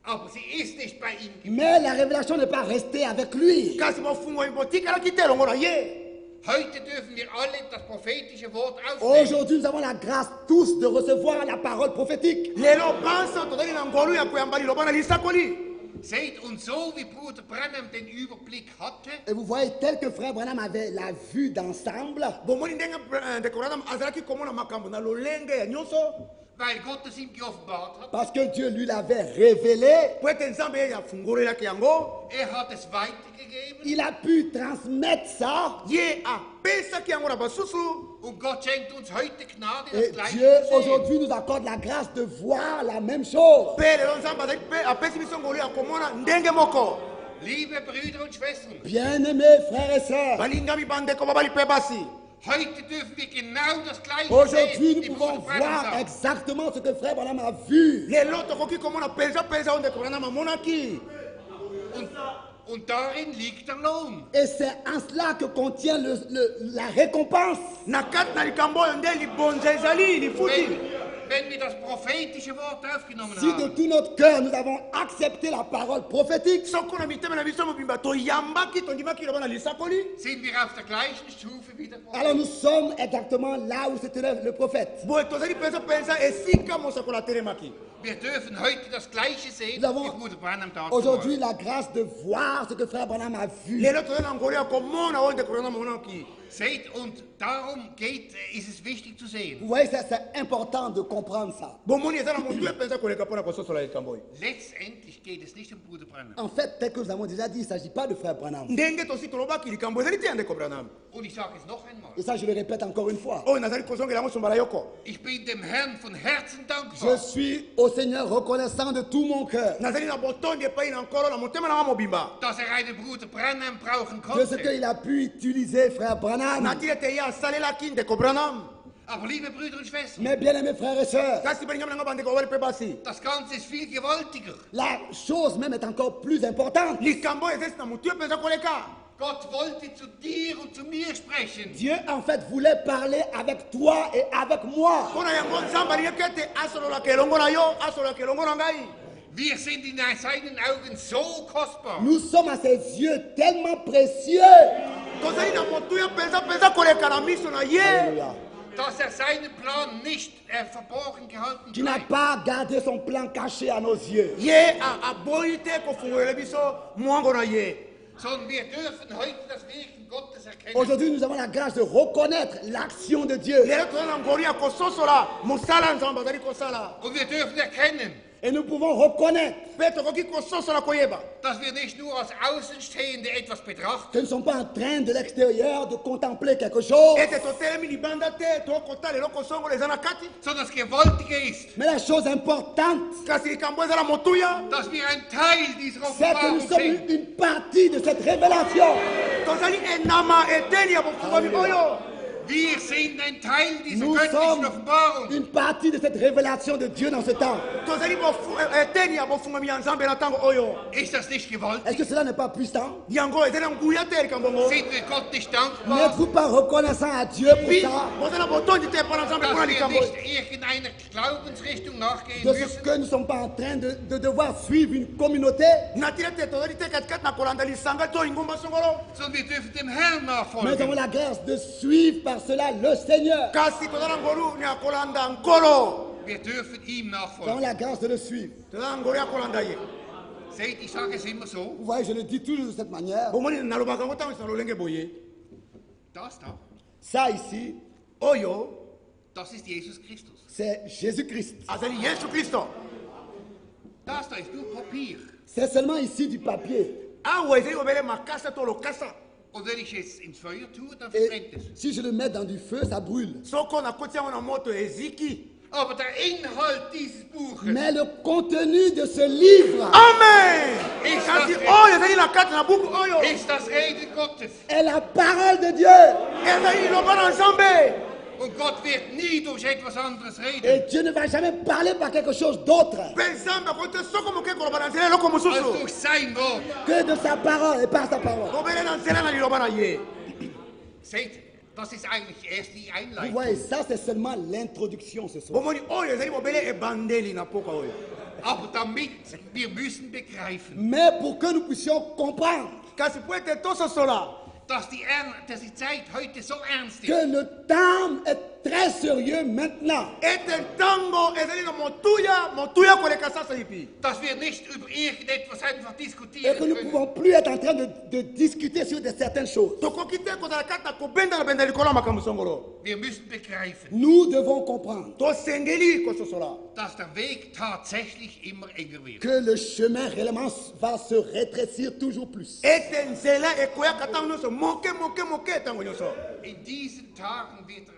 Aber sie ist nicht bei ihm geblieben. Mais la révélation n'est pas restée avec lui. kasi bofungo botikalaki te elongo na ye. Heute dürfen wir alle das prophetische Wort aufnehmen. Aujourd'hui, nous avons la grâce tous de recevoir la parole prophétique. lelo banso tozali na ngolu ya koyamba liloba na lisakoli. Seht, und so wie Bruder Branham den Überblick hatte, Et vous voyez, tel que frère Branham avait la vue d'ensemble, bomoni ndenge ndeko Branham azalaki komona makambo na lolenge ya nyonso weil Gott es ihm geoffenbart hat, parce que Dieu lui l'avait révélé, po ete nzambe ye afungolelaki yango. hat es weitergegeben il a pu transmettre ça. ye apesaki yango na basusu. und Gott schenkt uns heute Gnade, Et das Gleiche Dieu zu sehen. aujourd'hui nous accorde la grâce de voir la même chose. mpe lelo nzambe azali mpe apesi biso ngolu ya komona ndenge moko. Liebe Brüder und Schwestern, Bien-aimés frères et sœurs, balingami bandeko babali mpe basi. heute dürfen wir genau das Gleiche aujourd'hui sehen, nous wie pouvons Bruder Branham voir sagt. exactement ce que frère Branham a vu. lelo tokoki komona mpenza mpenza oyo ndeko Branham amonaki. Und darin liegt der Lohn. Et c'est en cela que contient la récompense. na kati na likambo oyo nde libonza ezali lifuti. Wenn wir das prophetische Wort aufgenommen Si de haben, tout notre cœur nous avons accepté la parole prophétique, soko na mitema na biso mobimba toyambaki tondimaki loba na lisakoli. sind wir auf der gleichen Stufe wie der Prophet. alors nous sommes exactement là où se tenait le prophète. boye tozali mpenza esika mosakolo atelemaki. Wir dürfen heute das Gleiche sehen, Nous avons wie Bruder Branham dazu aujourd'hui war. la grâce de voir ce que frère Branham a vu. lelo tozali na ngolu ya komona oyo ndeko Branham amonaki. Seht, und darum ist es wichtig zu Vous sehen. voyez, c'est important de comprendre ça. bomoni eza na motu mpenza koleka mpo na kososola likambo oyo. Letztendlich Eigentlich geht es nicht um Bruder Branham. En fait, tel que nous avons déjà dit, il ne s'agit pas de frère Branham. ndenge tosi tolobaki likambo ezali te ya ndeko branham Und ich sage es noch einmal. Et ça, je le répète encore une fois. oyo nazali kozongela yango sombala yoko Ich bin dem Herrn von Herzen Je dankbar. suis au Seigneur reconnaissant de tout mon cœur nazali na botondi epai na nkolo na motema nanga mobimba Dass einen Bruder Branham brauchen de ce konnte. qu'il a pu utiliser frère Branham. nati ete ye asalelaki ndeko branham Aber liebe Brüder und Schwestern, Mes bien-aimés frères et sœurs, kasi balingami nanga bandeko bali mpe basi das Ganze ist viel gewaltiger. la chose même est encore plus importante. likambo ezali na motu ye mpenza koleka Gott wollte zu dir und zu mir sprechen. Dieu en fait voulait parler avec toi et avec moi. mpo na yango nzambe alingaki ete asololaka elongo na yo asololaka elongo na ngai Wir sind in seinen Augen so kostbar. Nous sommes à ses yeux tellement précieux. tozali na motuya mpenza koleka na miso na ye Alléluia. Dass seinen Plan nicht verborgen gehalten Qui n'a bleibt. pas gardé son plan caché à nos yeux. ye aboyi te kofungolela biso mwango na ye Sondern wir dürfen heute das Wirken Gottes erkennen. Aujourd'hui, nous avons la grâce de reconnaître l'action de Dieu. lelo toza na ngolu ya kososola mosala nzambe azali kosala Und wir dürfen erkennen, Et nous pouvons reconnaître mpe tokoki kososola koyeba dass wir nicht nur als Außenstehende etwas betrachten, que nous ne sommes pas en train de l'extérieur de contempler quelque chose. ete totelemi libanda te tokotala eloko songolo eza na kati sondern das Gewaltige ist, Mais la chose importante, kasi likambo eza na motuya dass wir ein Teil dieser c'est que nous Offenbarung sommes sind. une partie de cette révélation. tozali enama eteni ya bofungwami oyo Wir sind ein Teil dieser Nous göttlichen sommes Offenbarung. une partie de cette révélation de Dieu dans ce temps. tozali eteni ya bofungwami ya nzambe na ntango oyo Ist das nicht Est-ce gewaltig? que cela n'est pas puissant? yango ezali na nguya te likambo ngo Sind wir Gott nicht dankbar, N'êtes-vous pas reconnaissant à Dieu pour bi ça? boza na botondi te mpo na nzambe dass mpona wir likambo nicht irgendeiner Glaubensrichtung nachgehen De ce müssen, que nous ne sommes pas en train de devoir suivre une communauté, natili ete tozali te katikati na kolanda lisanga to lingomba songolo sondern wir dürfen dem Herrn mais nous avons nachfolgen. la grâce de suivre par cela le Seigneur. kasi toza na ngolu ya kolanda nkolo Wir dürfen ihm Nous avons nachfolgen. la grâce de le suivre. toza na ngolu ya kolanda ye Seht, ich sage es immer so, Vous voyez, je le dis toujours de cette manière. bomoni nalobaka ngo ntango esa na lolenge boye das da, Ça ici, oyo das ist Jesus Christus. c'est Jésus-Christ. azali yesu kristo Das da ist nur Papier. C'est seulement ici du papier. awa ezali obele makasa to lokasa Und wenn ich es ins Feuer tue, dann Et verbrennt es. si je le mets dans du feu, ça brûle. soko nakoti yango na moto eziki Aber der Inhalt dieses Buches Mais le contenu de ce livre amen ist kasi das, oyo ezali na kati na buku oyo ist das Reden Gottes. est la parole de Dieu. ezali liloba na nzambe Und Gott wird nie durch etwas anderes reden, Et Dieu ne va jamais parler par quelque chose d'autre mpe nzambe akoki te soko moke koloba na nzela eloko als mosusu durch sein Wort. que de sa parole et par sa parole. kobele na nzela na liloba na ye Seht, das ist eigentlich erst die Vous Einleitung. voyez, ça c'est seulement l'introduction ce soir. bomoni oyo ezali bobele ebandeli na poka oyo Aber damit wir müssen begreifen, Mais pour que nous puissions comprendre kasi po ete tososola dass die Zeit heute so ernst ist, que le temps est très sérieux maintenant, ete ntango ezali na motuya koleka sasa lipi dass wir nicht über irgendetwas einfach et diskutieren que nous ne können. pouvons plus être en train de discuter sur certaines choses. tokoki te kozala kati na kobendela likolo ya makambo songolo Wir müssen begreifen, Nous devons comprendre tosengeli kososola dass der Weg tatsächlich immer enger wird. que le chemin réellement va se rétrécir toujours plus. ete nzela ekoyaka ntango nyonso moke ntango nyonso In diesen Tagen wird der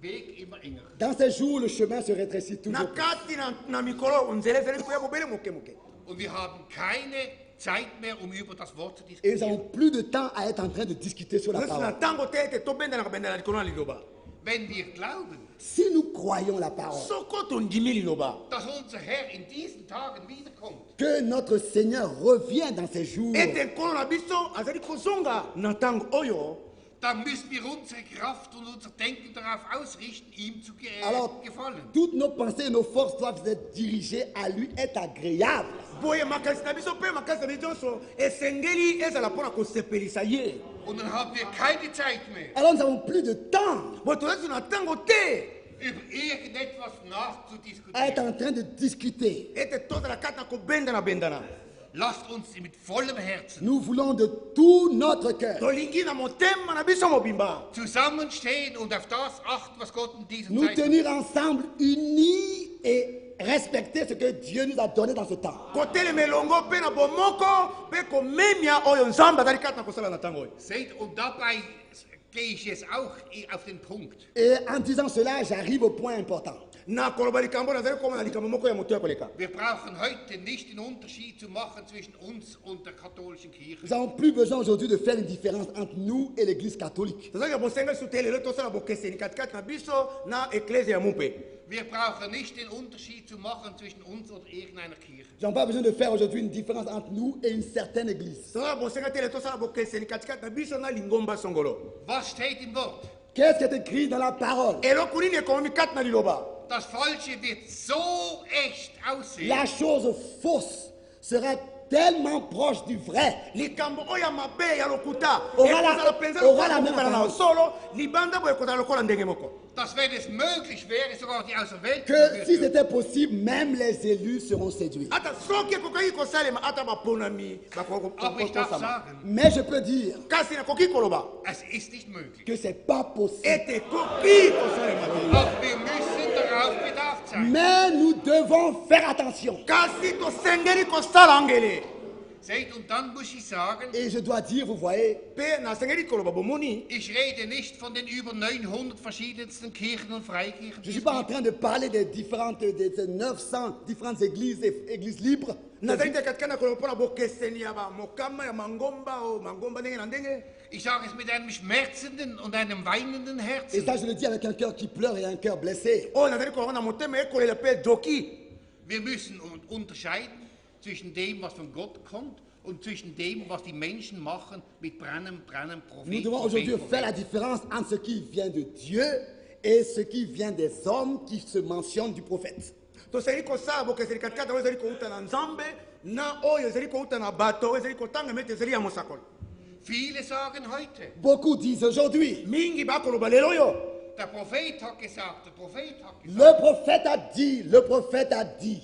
Weg immer enger. Dans ces jours, le chemin se rétrécit na toujours plus. kati na mikolo nzela ezali koya bobele moke Und wir haben keine Zeit mehr, um über das Wort zu Et nous diskutieren. n'avons plus de temps à être en train de discuter sur la nyonso na parole. ntango te ete tobendela likolo na liloba Wenn wir glauben, Si nous croyons la parole, soko tondimi liloba dass unser Herr in diesen Tagen wiederkommt, que notre Seigneur revient dans ces jours, ete nkolo na biso azali kozonga na ntango oyo dann müssen wir unsere Kraft und unser Denken darauf ausrichten, ihm zu alors gefallen. toutes nos pensées et nos forces doivent être dirigées à lui, être agréables. boye makasi na biso mpe makasi na biso nyonso esengeli ezala mpona kosepelisa ye Und dann haben wir keine Zeit mehr, Alors nous n'avons plus de temps boye tozali na ntango te über irgendetwas à être nachzudiskutieren. en train de discuter. ete tozala kati na kobendana Lasst uns mit vollem Herzen Nous voulons de tout notre cœur. tolingi na motema na biso mobimba zusammenstehen und auf das achten, was Gott in dieser Nous Zeit tenir ensemble, unis et respecter ce que Dieu nous a donné dans ce temps. Seht, und dabei gehe ich jetzt auch auf den Punkt. Et en disant cela, j'arrive au point important. Wir brauchen heute nicht den Unterschied zu machen zwischen uns und der katholischen Kirche. Nous n'avons plus besoin aujourd'hui de faire une différence entre nous et l'Église catholique. Wir brauchen nicht den Unterschied zu machen zwischen uns und irgendeiner Kirche. Nous n'avons pas besoin de faire aujourd'hui une différence entre nous et une certaine Église. Was steht im Wort? Qu'est-ce qui est écrit dans la parole? Das Falsche wird so echt aussehen. La chose fausse sera tellement proche du vrai. Aura la même apparence. Dass wenn es möglich wäre, sogar die Auserwählten Que si c'était possible, même les élus seront séduits. Aber ich darf sagen, Mais je peux dire es ist nicht möglich. que c'est pas possible. Doch wir müssen darauf bedacht sein. Mais nous devons faire attention. Seht, und dann muss ich sagen, Et je dois dire, vous voyez, ich rede nicht von den über 900 verschiedensten Kirchen und Freikirchen. je ne suis pas en train de parler des 900 différentes églises et églises libres. Ich sage es mit einem schmerzenden und einem weinenden Et Herzen. ça, je le dis avec un cœur qui pleure et un cœur blessé. Wir müssen unterscheiden zwischen dem, was von Gott kommt, und zwischen dem, was die Menschen machen mit Branham, Nous Prophet, devons aujourd'hui Prophet, faire la Prophet. différence entre ce qui vient de Dieu et ce qui vient des hommes qui se mentionnent du prophète. Viele sagen heute, Beaucoup disent aujourd'hui, der Prophet hat gesagt, der Prophet hat gesagt. le prophète a dit, le prophète a dit.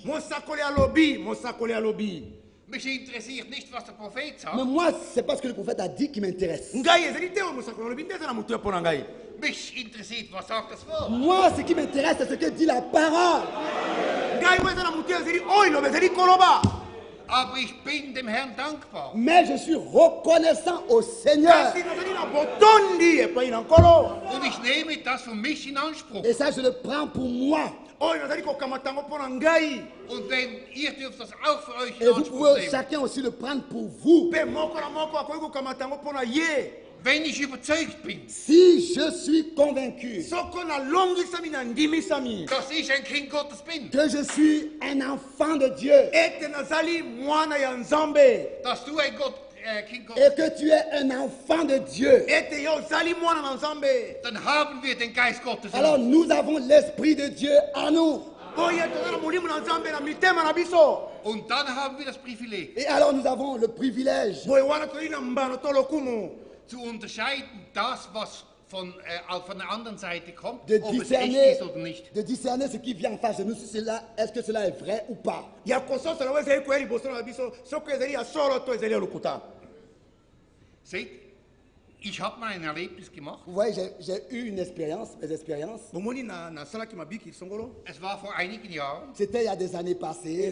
Mich interessiert nicht, was der Prophet Mais sagt. moi, c'est pas ce que le prophète a dit qui m'intéresse. Mich interessiert, was sagt das Wort. Moi, ce qui m'intéresse, c'est ce que dit la parole. Aber ich bin dem Herrn dankbar. Mais je suis reconnaissant au Seigneur. Und ich nehme das für mich in Anspruch. Et ça, je le prends pour moi. Und wenn ihr dürft das auch für euch Et in vous Anspruch pouvez nehmen. chacun aussi le prendre pour vous. Wenn ich überzeugt bin, Si je suis convaincu dass ich ein Kind Gottes bin, que je suis un enfant de Dieu dass du ein Kind Gottes et que tu es un enfant de Dieu, dann haben wir den Geist Gottes in alors uns. nous avons l'Esprit de Dieu en nous. Und dann haben wir das Privileg, Et alors nous avons le privilège zu unterscheiden, das, was von der anderen Seite kommt, de ob es echt discerner, ist oder nicht. de discerner ce qui vient en face de nous, si cela, est-ce que cela est vrai ou pas. Seht, ich habe mal ein Erlebnis gemacht. Vous voyez, j'ai eu une expérience, mes expériences. Es war vor einigen Jahren. C'était il y a des années passées.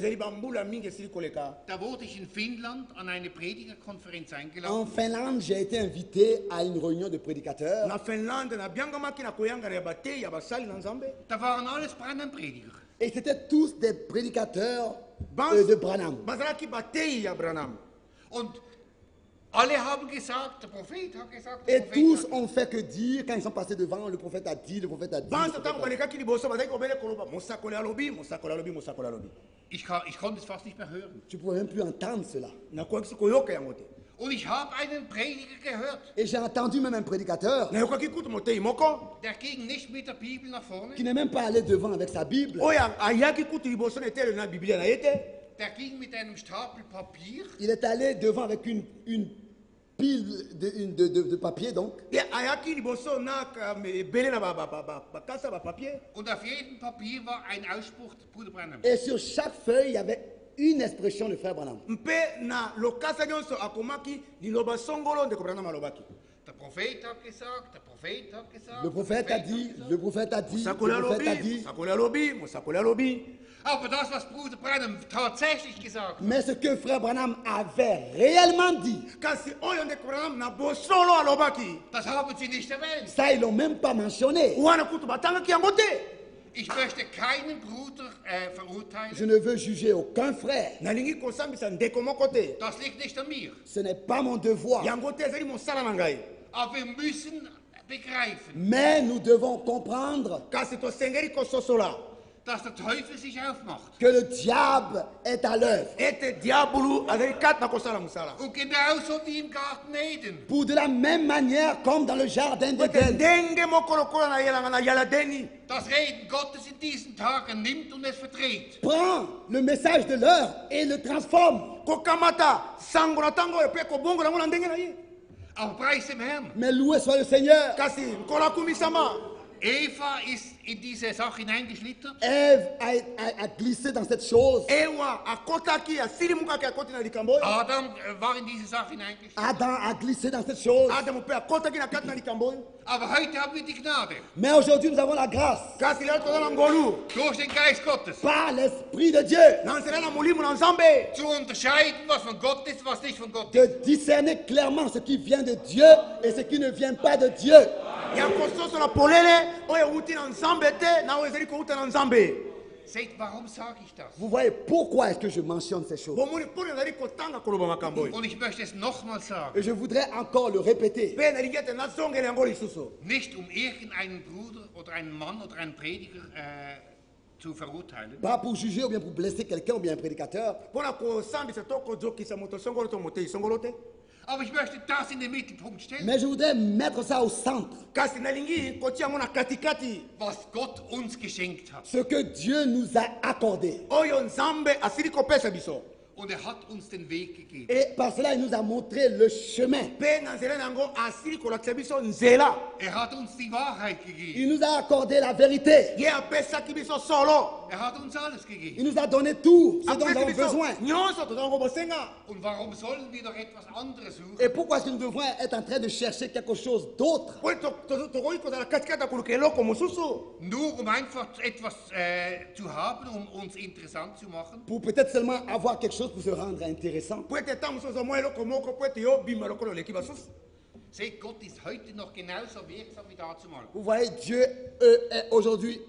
Da wurde ich in Finnland an eine Predigerkonferenz eingeladen. En Finlande, j'ai été invité à une réunion de prédicateurs. Da waren alles Branham-Prediger. Et c'était tous des prédicateurs de Branham. Und alle haben gesagt, der Prophet hat gesagt, der Et Prophet tous hat gesagt. ont fait que dire, quand ils sont passés devant, le prophète a dit, le prophète a dit. Le prophète a dit. Ich konnte es fast nicht mehr hören. Tu ne pouvais même plus entendre cela. Und ich habe einen Prediger gehört, Et j'ai entendu même un prédicateur der ging nicht mit der Bibel nach vorne, qui n'est même pas allé devant avec sa Bible. der ging mit einem Stapel Papier Il est allé devant avec une pile de papier, donc. und auf jedem Papier war ein Ausspruch des Bruder Branham. Et sur chaque feuille, il y avait une expression de frère Branham. Der Prophet hat gesagt, der Prophet hat gesagt. Le prophète a dit, le prophète a dit, le Musakoli prophète a alobi, dit. Musakoli alobi, Musakoli alobi. Aber das, was Bruder Branham tatsächlich gesagt hat, Mais ce que frère Branham avait réellement dit, Kasi oyo ndeko Branham na bosolo alobaki. das haben Sie nicht erwähnt. ça ils l'ont même pas mentionné. Wana kutu batangaki yango te. Ich möchte keinen Bruder verurteilen. Je ne veux juger aucun frère. Nalingi kosambisa ndeko moko te. Das liegt nicht an mir. Ce n'est pas mon devoir. Yango te ezali mosala na ngai. Aber wir müssen begreifen, Mais nous devons comprendre Kasi tosengeli kososola. dass der Teufel sich aufmacht. que le diable est à l'œuvre. Ete diabulu azali kati na kosala mosala. Und genauso wie im Garten Eden. Pour de la même manière comme dans le jardin Ete d'Éden. ndenge moko lokola na yelanga na yaladeni. Das Reden Gottes in diesen Tagen nimmt und es verdreht. Prend le message de l'heure et le transforme. Kokamata sango na tango oyo mpe kobongola yango na ndenge na ye. Aber preis dem Herrn. Mais loué soit le Seigneur. Kasi nkola kumisama. Eva ist in diese Sache hineingeschlittert. Ève a glissé dans cette chose. Ewa akotaki asilimukaki akoti na likambo oyo. Adam war in diese Sache hineingeschlittert. Adam a glissé dans cette chose. Adamu mpe akotaki na kati na likambo oyo. Aber heute haben wir die Gnade. Mais aujourd'hui, nous avons la grâce Kasi lelo toza na ngolu. Durch den Geist Gottes. par l'Esprit de Dieu Na nzela na molimo na nzambe. Zu unterscheiden, was von Gott ist, was nicht von Gott ist. de discerner clairement ce qui vient de Dieu et ce qui ne vient pas de Dieu. Ya kososola polele oyo euti na nzambe te na oyo ezali kouta na nzambe. Seht, warum sage ich das? Vous voyez pourquoi est-ce que je mentionne ces choses? Bomoni mpona ezali kotanga koloba makambo oyo. Und ich möchte es nochmal sagen. Et je voudrais encore le répéter. Mpe nalingi ete nazongela yango lisusu. Nicht um irgendeinen Bruder oder einen Mann oder einen Prediger zu verurteilen. Pas pour juger ou bien pour blesser quelqu'un ou bien un prédicateur. Mpona kosambisa to kozokisa moto songolo to motei songolo te. Aber ich möchte das in den Mittelpunkt stellen. Mais je voudrais mettre ça au centre. Kasi nalingi kotia yango na katikati. Was Gott uns geschenkt hat. Ce que Dieu nous a accordé. Oyo nzambe asili kopesa biso. Und er hat uns den Weg gegeben. Et par cela, il nous a montré le chemin. Mpe na nzela na yango asili kolakisa biso nzela. Er hat uns die Wahrheit gegeben. Il nous a accordé la vérité. Ye apesaki biso solo. Er hat uns alles gegeben. Il nous a donné tout ce dont nous Apesi avons biso besoin. nyonso tozango bosenga. Und warum sollen wir noch etwas anderes suchen? Et pourquoi est-ce que nous devons être en train de chercher quelque chose d'autre? Po tokoki kozala katikati ya koluka eloko mosusu. Nur um einfach etwas zu haben, um uns interessant zu machen. Pour peut-être seulement avoir quelque chose pour se rendre intéressant. Po ete ntango mosusu ozwa mwa eloko moko po ete yo bima lokola oleki basusu. Seht, Gott ist heute noch genauso wirksam wie dazumal. Vous voyez, Dieu est aujourd'hui.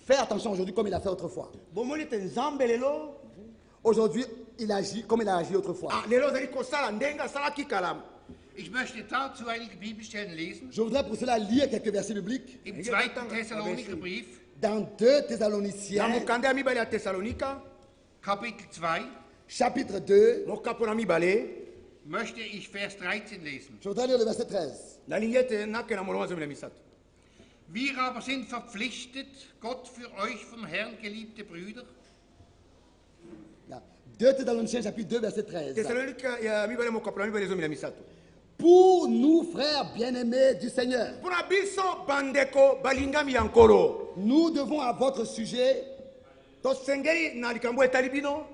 Fais attention aujourd'hui comme il a fait autrefois. Bomoni ete nzambe lelo. Aujourd'hui, il agit comme il a agi autrefois. Ah, lelo ozali kosala ndenge asalaki kala. Ich möchte dazu einige Bibelstellen lesen. Je voudrais pour cela lire quelques versets bibliques. Im 2. Thessaloniker Brief, Dans 2 Na Thessaloniciens, mokanda ya mibale ya Thessalonika, Kapitel 2, chapitre 2, mokapo na mibale, möchte ich Vers 13 lesen. je voudrais lire le verset 13. nalingi ete nakena molongo zomi na misato. Wir aber sind verpflichtet, Gott für euch vom Herrn geliebte Brüder, Là. 2 Thessaloniciens, chapitre 2, verset 13. Thessalonika ya mibale mokapo na mibale zomi na misato. Pour nous, frères bien-aimés du Seigneur, Mpona biso bandeko balingami ya nkolo, nous devons à votre sujet tosengeli na likambo etali bino.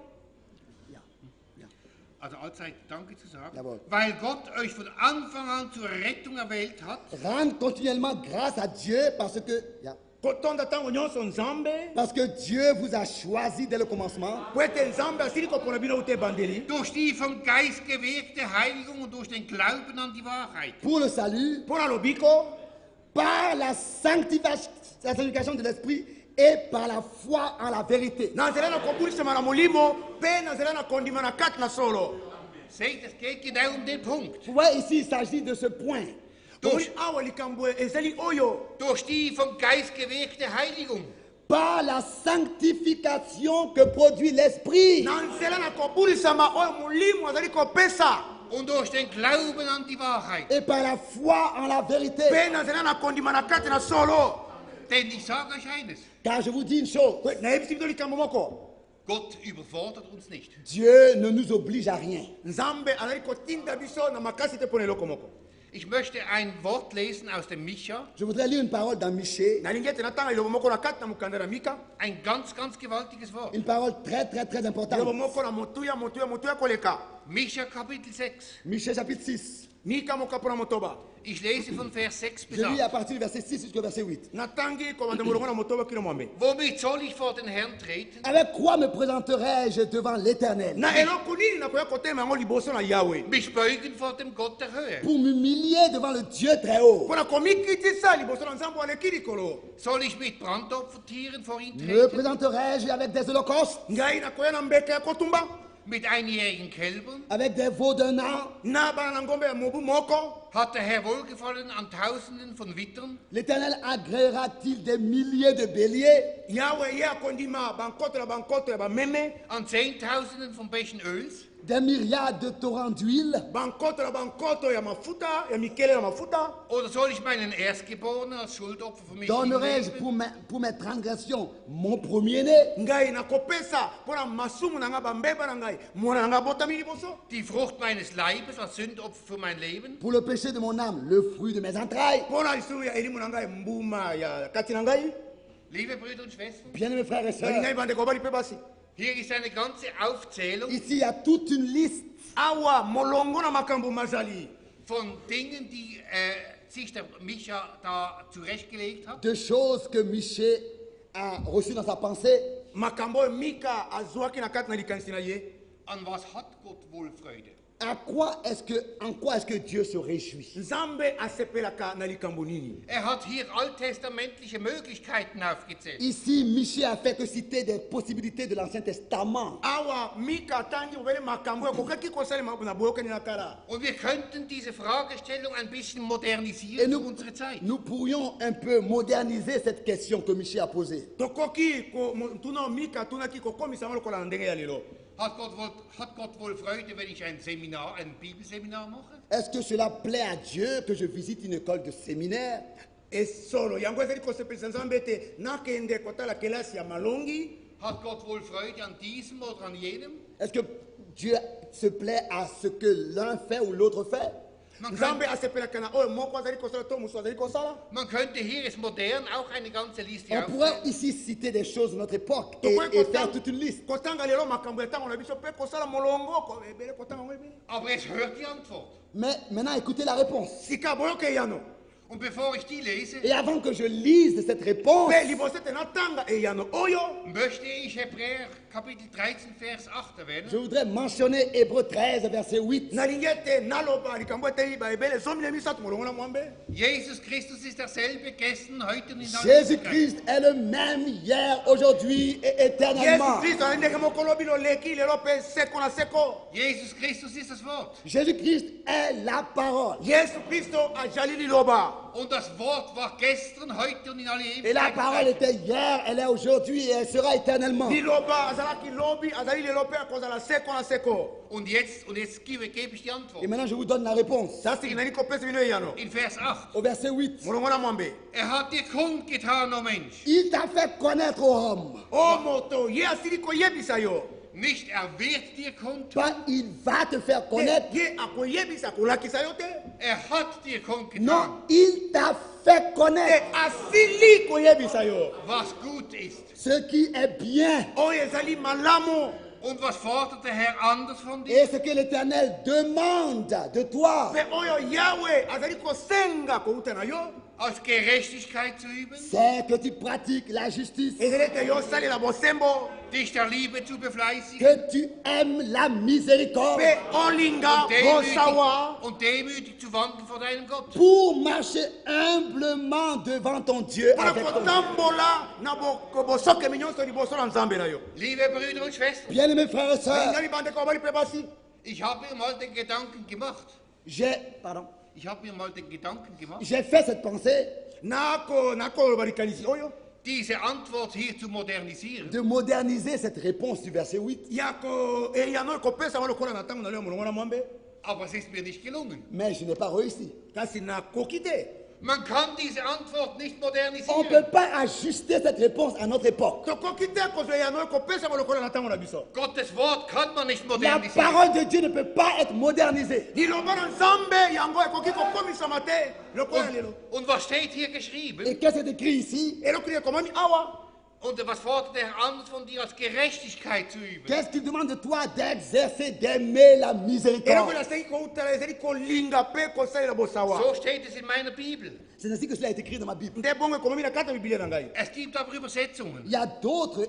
also allzeit Danke zu sagen, Jawohl. weil Gott euch von Anfang an zur Rettung erwählt hat, rendre continuellement grâce à Dieu kotonda ntango nyonso nzambe, parce que Dieu vous a choisi dès le commencement po ete nzambe asili kopona bino uta ebandeli, durch die vom Geist gewirkte Heiligung und durch den Glauben an die Wahrheit. pour le salut, mpona lobiko, par la sanctification de l'esprit et par la foi en la vérité. na nzela na kobulisama na molimo, mpe na nzela na kondima na kati na solo. Seht, es geht genau um den Punkt. Vous voyez ici, il s'agit de ce point. Tomoni awa likambo ezali oyo, Durch die vom Geist gewirkte Heiligung. Par la sanctification que produit l'esprit na nzela na kobulisama oyo molimo azali kopesa, Und durch den Glauben an die Wahrheit. et par la foi en la vérité. mpe na nzela na kondima na kati na solo. Denn ich sage euch eines, Car je vous dis une chose, nayebisi bino likambo moko, Gott überfordert uns nicht. Dieu ne nous oblige à rien. nzambe azali kotinda biso na makasi te mpona eloko moko. Ich möchte ein Wort lesen aus dem Micha, Je voudrais lire une parole dans Michée, nalingi ete natanga lilobo moko na kati na mokanda na mika, ein ganz, ganz gewaltiges Wort. une parole très très très lilobo importante. moko na motuya koleka. Micha Kapitel 6. Michée chapitre 6. Mika mokapona motoba. Ich lese von Vers 6 bis Je lis à 8. partir du verset 6 jusqu'au verset 8. Natangi ko bande mulongo na motoba kilo mwambe. Womit soll ich vor den Herrn treten? Avec quoi me présenterai-je devant l'Éternel? Na eloko nini na koya kotema yango liboso na Yahweh. Mich beugen vor dem Gott der Höhe. Pour m'humilier devant le Dieu très haut. Pona komikitisa liboso na nzambo aleki likolo. Soll ich mit Brandopfertieren vor ihn Me treten? présenterai-je avec des holocaustes, Ngai na koya na mbeke ya kotumba. Mit einjährigen Kälbern? avec des veaux d'un an? Na bana na ngombe ya mobu moko. Hat der Herr wohlgefallen an Tausenden von Wittern? L'Éternel agréera-t-il des milliers de béliers? Yahweh ye akondima bankoto ya bameme. An Zehntausenden von Bächen Öls? Des myriades de torrents d'huile? Bankoto ya mafuta ya mikele ya mafuta. Oder soll ich meinen Erstgeborenen als Schuldopfer für mich Donnerai-je hinlegen? pour mes transgressions mon premier-né? Ngai nakopesa pona masumu na nga bambeba na ngai. Mwana na nga botami liboso. Die Frucht meines Leibes als Sündopfer für mein Leben? Pour le péché de mon âme, le fruit de mes entrailles? Pona isuru ya elimu na ngai mbuma ya kati na ngai. Liebe Brüder und Schwestern, Bien-aimés frères et Ngai ngai sœurs, bande ko bali pe basi. hier ist eine ganze Aufzählung ici il y a toute une liste Awa molongo na makambo mazali. von Dingen, die sich der Micha da zurechtgelegt hat. de choses que Michée a reçues dans sa pensée. Makambo Mika azwaki na kati na likanisi na ye. An was hat Gott wohl Freude? En quoi est-ce que Dieu se réjouit? Nzambe asepelaka na likambo nini? Er hat hier alttestamentliche Möglichkeiten aufgezählt. Ici, Michée a fait que citer des possibilités de l'Ancien Testament. Awa Mika tangi ubele makambo ya kokaki kosala na boyoka ni na kala. Und wir könnten diese Fragestellung ein bisschen Et modernisieren für unsere Zeit. nous pourrions un peu moderniser cette question que Michée a posée. Tokoki ko tuna Mika tunaki kokomisa ngalo kola ndenge ya lelo. Hat Gott wohl Freude, wenn ich ein Bibelseminar mache? Est-ce que cela plaît à Dieu que je visite une école de séminaire? Esolo yango ezali kosepelisa Nzambe te nakende kotala kelasi ya malongi. Hat Gott wohl Freude an diesem oder an jenem? Est-ce que Dieu se plaît à ce que l'un fait ou l'autre fait? Nzambe asepelaka na oyo moko azali kosala to mosusu azali kosala. Man könnte hier ist modern auch eine ganze Liste On pourrait aufzählen. ici citer des choses de notre époque Tokoki et faire toute une liste. kotanga lelo makambo ya ntango na biso mpe kosala molongo ebele kotanga ngo ebele. Aber es hört die Antwort. Mais maintenant, écoutez la réponse. Sika boyoka eyano. Und bevor ich die lese, Et avant que je lise cette réponse, Mpe liboso ete natanga eyano oyo. möchte ich Hebräer Kapitel 13, Vers 8 erwähnen. je voudrais mentionner Hébreux 13, verset 8. Nalingi ete naloba likambo ete baebele zomi na misato molongo na mwambe. Jesus Christus ist derselbe gestern, heute und in alle Jésus-Christ est le même hier, aujourd'hui et Yesu éternellement. Kristo ali ndenge moko lobi loleki lelo mpe seko na seko. Jesus Christus ist das Wort. Jésus-Christ est la parole. Yesu Kristo ajali liloba. Und das Wort war gestern, heute und in alle Et la parole Ewigkeit. était hier, elle est aujourd'hui et elle sera éternellement. Liloba azalaki lobi azali lelo mpe akozala seko na seko. Und jetzt gebe ich die Antwort. Et maintenant, je vous donne la réponse. Sasi nani kopesa bino eyano. In Vers 8. Au verset 8. Molongo na mwambe. Er hat dir kundgetan, o Mensch. Il t'a fait connaître aux hommes. O moto ye asili koyebisa yo. Nicht er wird dir kund, Toi, il va te faire connaître. Ye akoyebisa kolakisa yo te. er hat dir kundgetan, Non, il t'a fait Te connaître asili koyebisa yo. was gut ist. ce qui est bien Oyo ezali malamu. Und was fordert der Herr anders von dir? et ce que l'Éternel demande de toi. Mpe oyo Yahweh azali kosenga kouta na yo. Aus Gerechtigkeit zu üben, C'est que tu pratiques la justice, ezali ete yo osalela bosembo. dich der Liebe zu befleißigen que tu aimes la miséricorde Mpe olinga bosawa. und demütig zu wandeln vor deinem Gott. pour marcher humblement devant ton Dieu Mpona avec ton kotambola na bosokemi nyonso liboso na Nzambe na yo. Liebe Brüder und Schwestern, Bien-aimés frères et sœurs, Ngai bandeko bali mpe basi. ich habe mir mal den Gedanken gemacht. J'ai fait cette pensée nakoloba likanisi oyo. Diese Antwort hier zu modernisieren. de moderniser cette réponse du verset 8. eyano ekopesa ngo lokola na ntango na leo molongo na mwambe. Aber es ist mir nicht gelungen. Mais je n'ai pas réussi. Kasi nakoki te. Man kann diese Antwort nicht On ne modernisieren. peut pas ajuster cette réponse à notre époque. tokoki te kozwa eyano ekopesa ngo lokola na ntango na biso. Gottes Wort kann man nicht La modernisieren. parole de Dieu ne peut pas être modernisée. liloba na Nzambe yango ekoki kokomisama te lokola lelo. Und was steht hier geschrieben? Et qu'est-ce qui est écrit ici? eloko ekomami awa. Und was fordert der Herr an von dir, als Gerechtigkeit zu üben? Qu'est-ce qu'il demande de toi? D'exercer, d'aimer la eloko miséricorde. nasengi koutala ezali kolinga mpe kosalela bosawa So steht es in meiner Bibel. C'est ainsi que cela est écrit dans ma Bible. nde bongo ekomami na kati ya bibilia na ngai Es gibt aber Übersetzungen. Il y a d'autres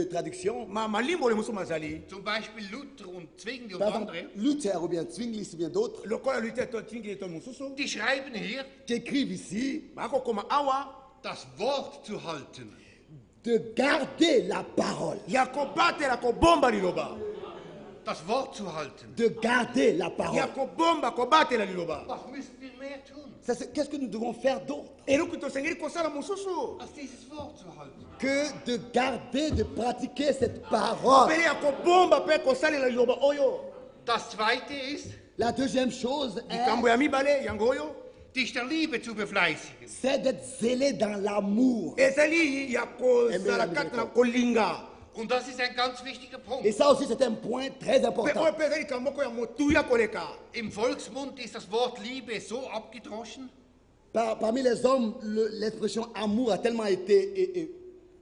traductions. malimbole mosusu mazali Zum Beispiel Luther und Zwingli und Par exemple, andere. Luther ou bien Zwingli ou bien d'autres lokola lute to tingi to mosusu Die schreiben hier, qui écrivent ici bakokoma awa das Wort zu halten. de garder la parole. ya kobatela kobomba liloba Das Wort zu halten. De garder la ya parole. kobomba kobatela liloba Was müssen wir mehr tun, Qu'est-ce que nous devons faire d'autre eloko tosengeli kosala mosusu als dieses Wort zu halten? que de garder, de pratiquer cette parole? pele ya kobomba mpe kosalela liloba oyo Das zweite ist, La deuxième chose likambo est, ya mibale yango oyo dich der Liebe zu befleißigen. c'est d'être zélé dans l'amour. ezali ya kozala kati na kolinga Und das ist ein ganz wichtiger Et Punkt. ça aussi, c'est un point très mpe important. oyo mpe ezali likambo moko ya motuya koleka Im Volksmund ist das Wort Liebe so abgedroschen, Parmi les hommes, l'expression amour a tellement été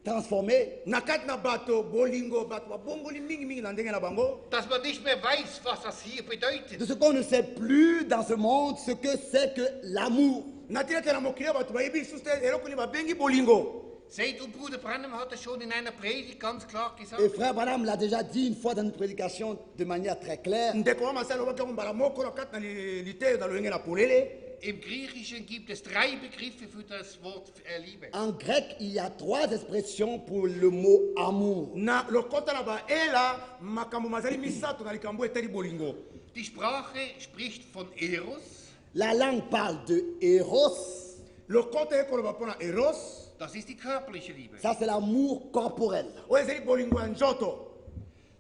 transformée na kati na bato bolingo bato babongoli mingimingi na ndenge na bango dass man nicht mehr weiß, was das hier bedeutet. de ce qu'on ne sait plus dans ce monde ce que c'est que l'amour. na tina te na mokili ya bato bayebi lisusu te eloko nini babengi bolingo Seht, und Bruder Branham hat es schon in einer Predigt ganz klar gesagt. Et frère Branham l'a déjà dit une fois dans une prédication de manière très claire. ndeko wa masala alobaki yango mbala moko na kati na liteyo na lolenge na polele Im Griechischen gibt es 3 Begriffe für das Wort Liebe. En grec, il y a 3 expressions pour le mot amour. na lokota na baela makambo mazali misato na likambo etali bolingo Die Sprache spricht von Eros, La langue parle de Eros. lokota ekoloba mpo na eros das ist die körperliche Liebe. Ça, c'est l'amour corporel. oyo ezali bolingo ya nzoto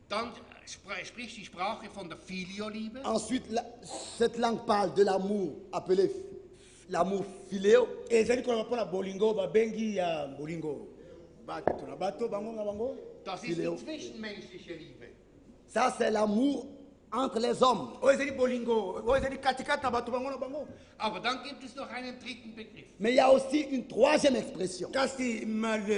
Dann spricht die Sprache von der Filioliebe. Ensuite, cette langue parle de l'amour appelé l'amour philéo. ezali koloba mpo na bolingo babengi ya bolingo bato na bato bango na bango Das ist Phileo. die zwischenmenschliche Liebe. Ça, c'est l'amour entre les hommes. oyo ezali bolingo oyo ezali katikati na bato bango na bango Aber dann gibt es noch einen dritten Begriff. Mais il y a aussi une troisième expression. kasi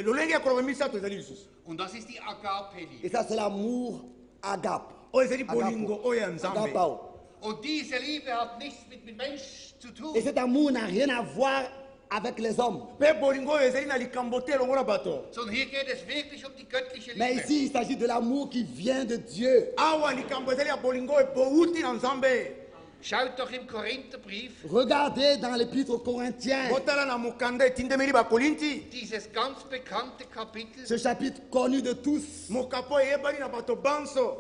lolenge ya koloba misato ezali lisusu Und das ist die Et Agape-Liebe. ça, c'est l'amour agape. oyo ezali bolingo Agapo. oyo ya nzambe Agapao. Und diese Liebe hat nichts mit Mensch zu tun. Et cet amour n'a rien à voir avec les hommes. mpe bolingo oyo ezali na likambo te elongo na bato Sondern hier geht es wirklich um die göttliche Mais Liebe. ici, il s'agit de l'amour qui vient de Dieu. awa likambo ezali ya bolingo oyo bowuti na nzambe Schaut doch im Korintherbrief Regardez dans l'épître aux Corinthiens, botala na mokanda etindemeli bakolinti dieses ganz bekannte Kapitel, ce chapitre connu de tous. mokapo eyebani na bato banso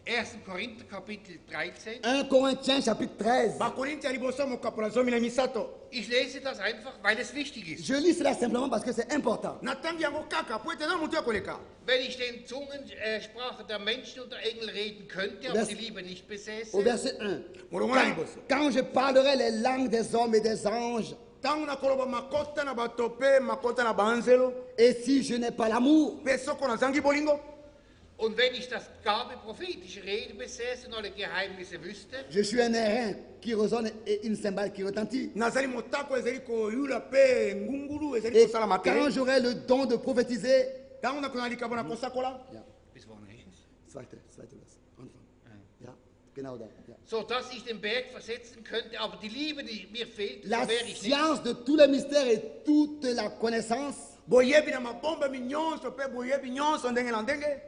1. Korinther Kapitel 13. 1 Corinthiens chapitre 13. bakolinti ya liboso ya mokapo na zomi na misato Ich lese das einfach, weil es wichtig ist. Je lis cela simplement parce que c'est important. natangi yango kaka po ete eza motu ya koleka Wenn ich den Zungensprache der Menschen und der Engel reden könnte, aber Vers- die Liebe nicht besäße, Au verset 1. molongo na liboso Quand je parlerai les langues des hommes et des anges, ntango nakoloba makota na bato mpe makota na banzelo et si je n'ai pas l'amour, mpe soko nazangi bolingo und wenn ich das Gabe prophetische Rede besäße und alle Geheimnisse wüsste, je suis un airain qui résonne et une cymbale qui retentit. nazali motako ezali koyula mpe ngungulu ezali Et kosala quand makele j'aurai le don de prophétiser, ntango nakona likambo na kosakola ja, bis wann ist es? zweite Vers, Anfang. Ja, genau da. Ja. So dass ich den Berg versetzen könnte, aber die Liebe, die mir fehlt, so La wäre ich nicht. science de tous les mystères et toute la connaissance, boyebi na mabombami nyonso mpe boyebi nyonso ndenge na ndenge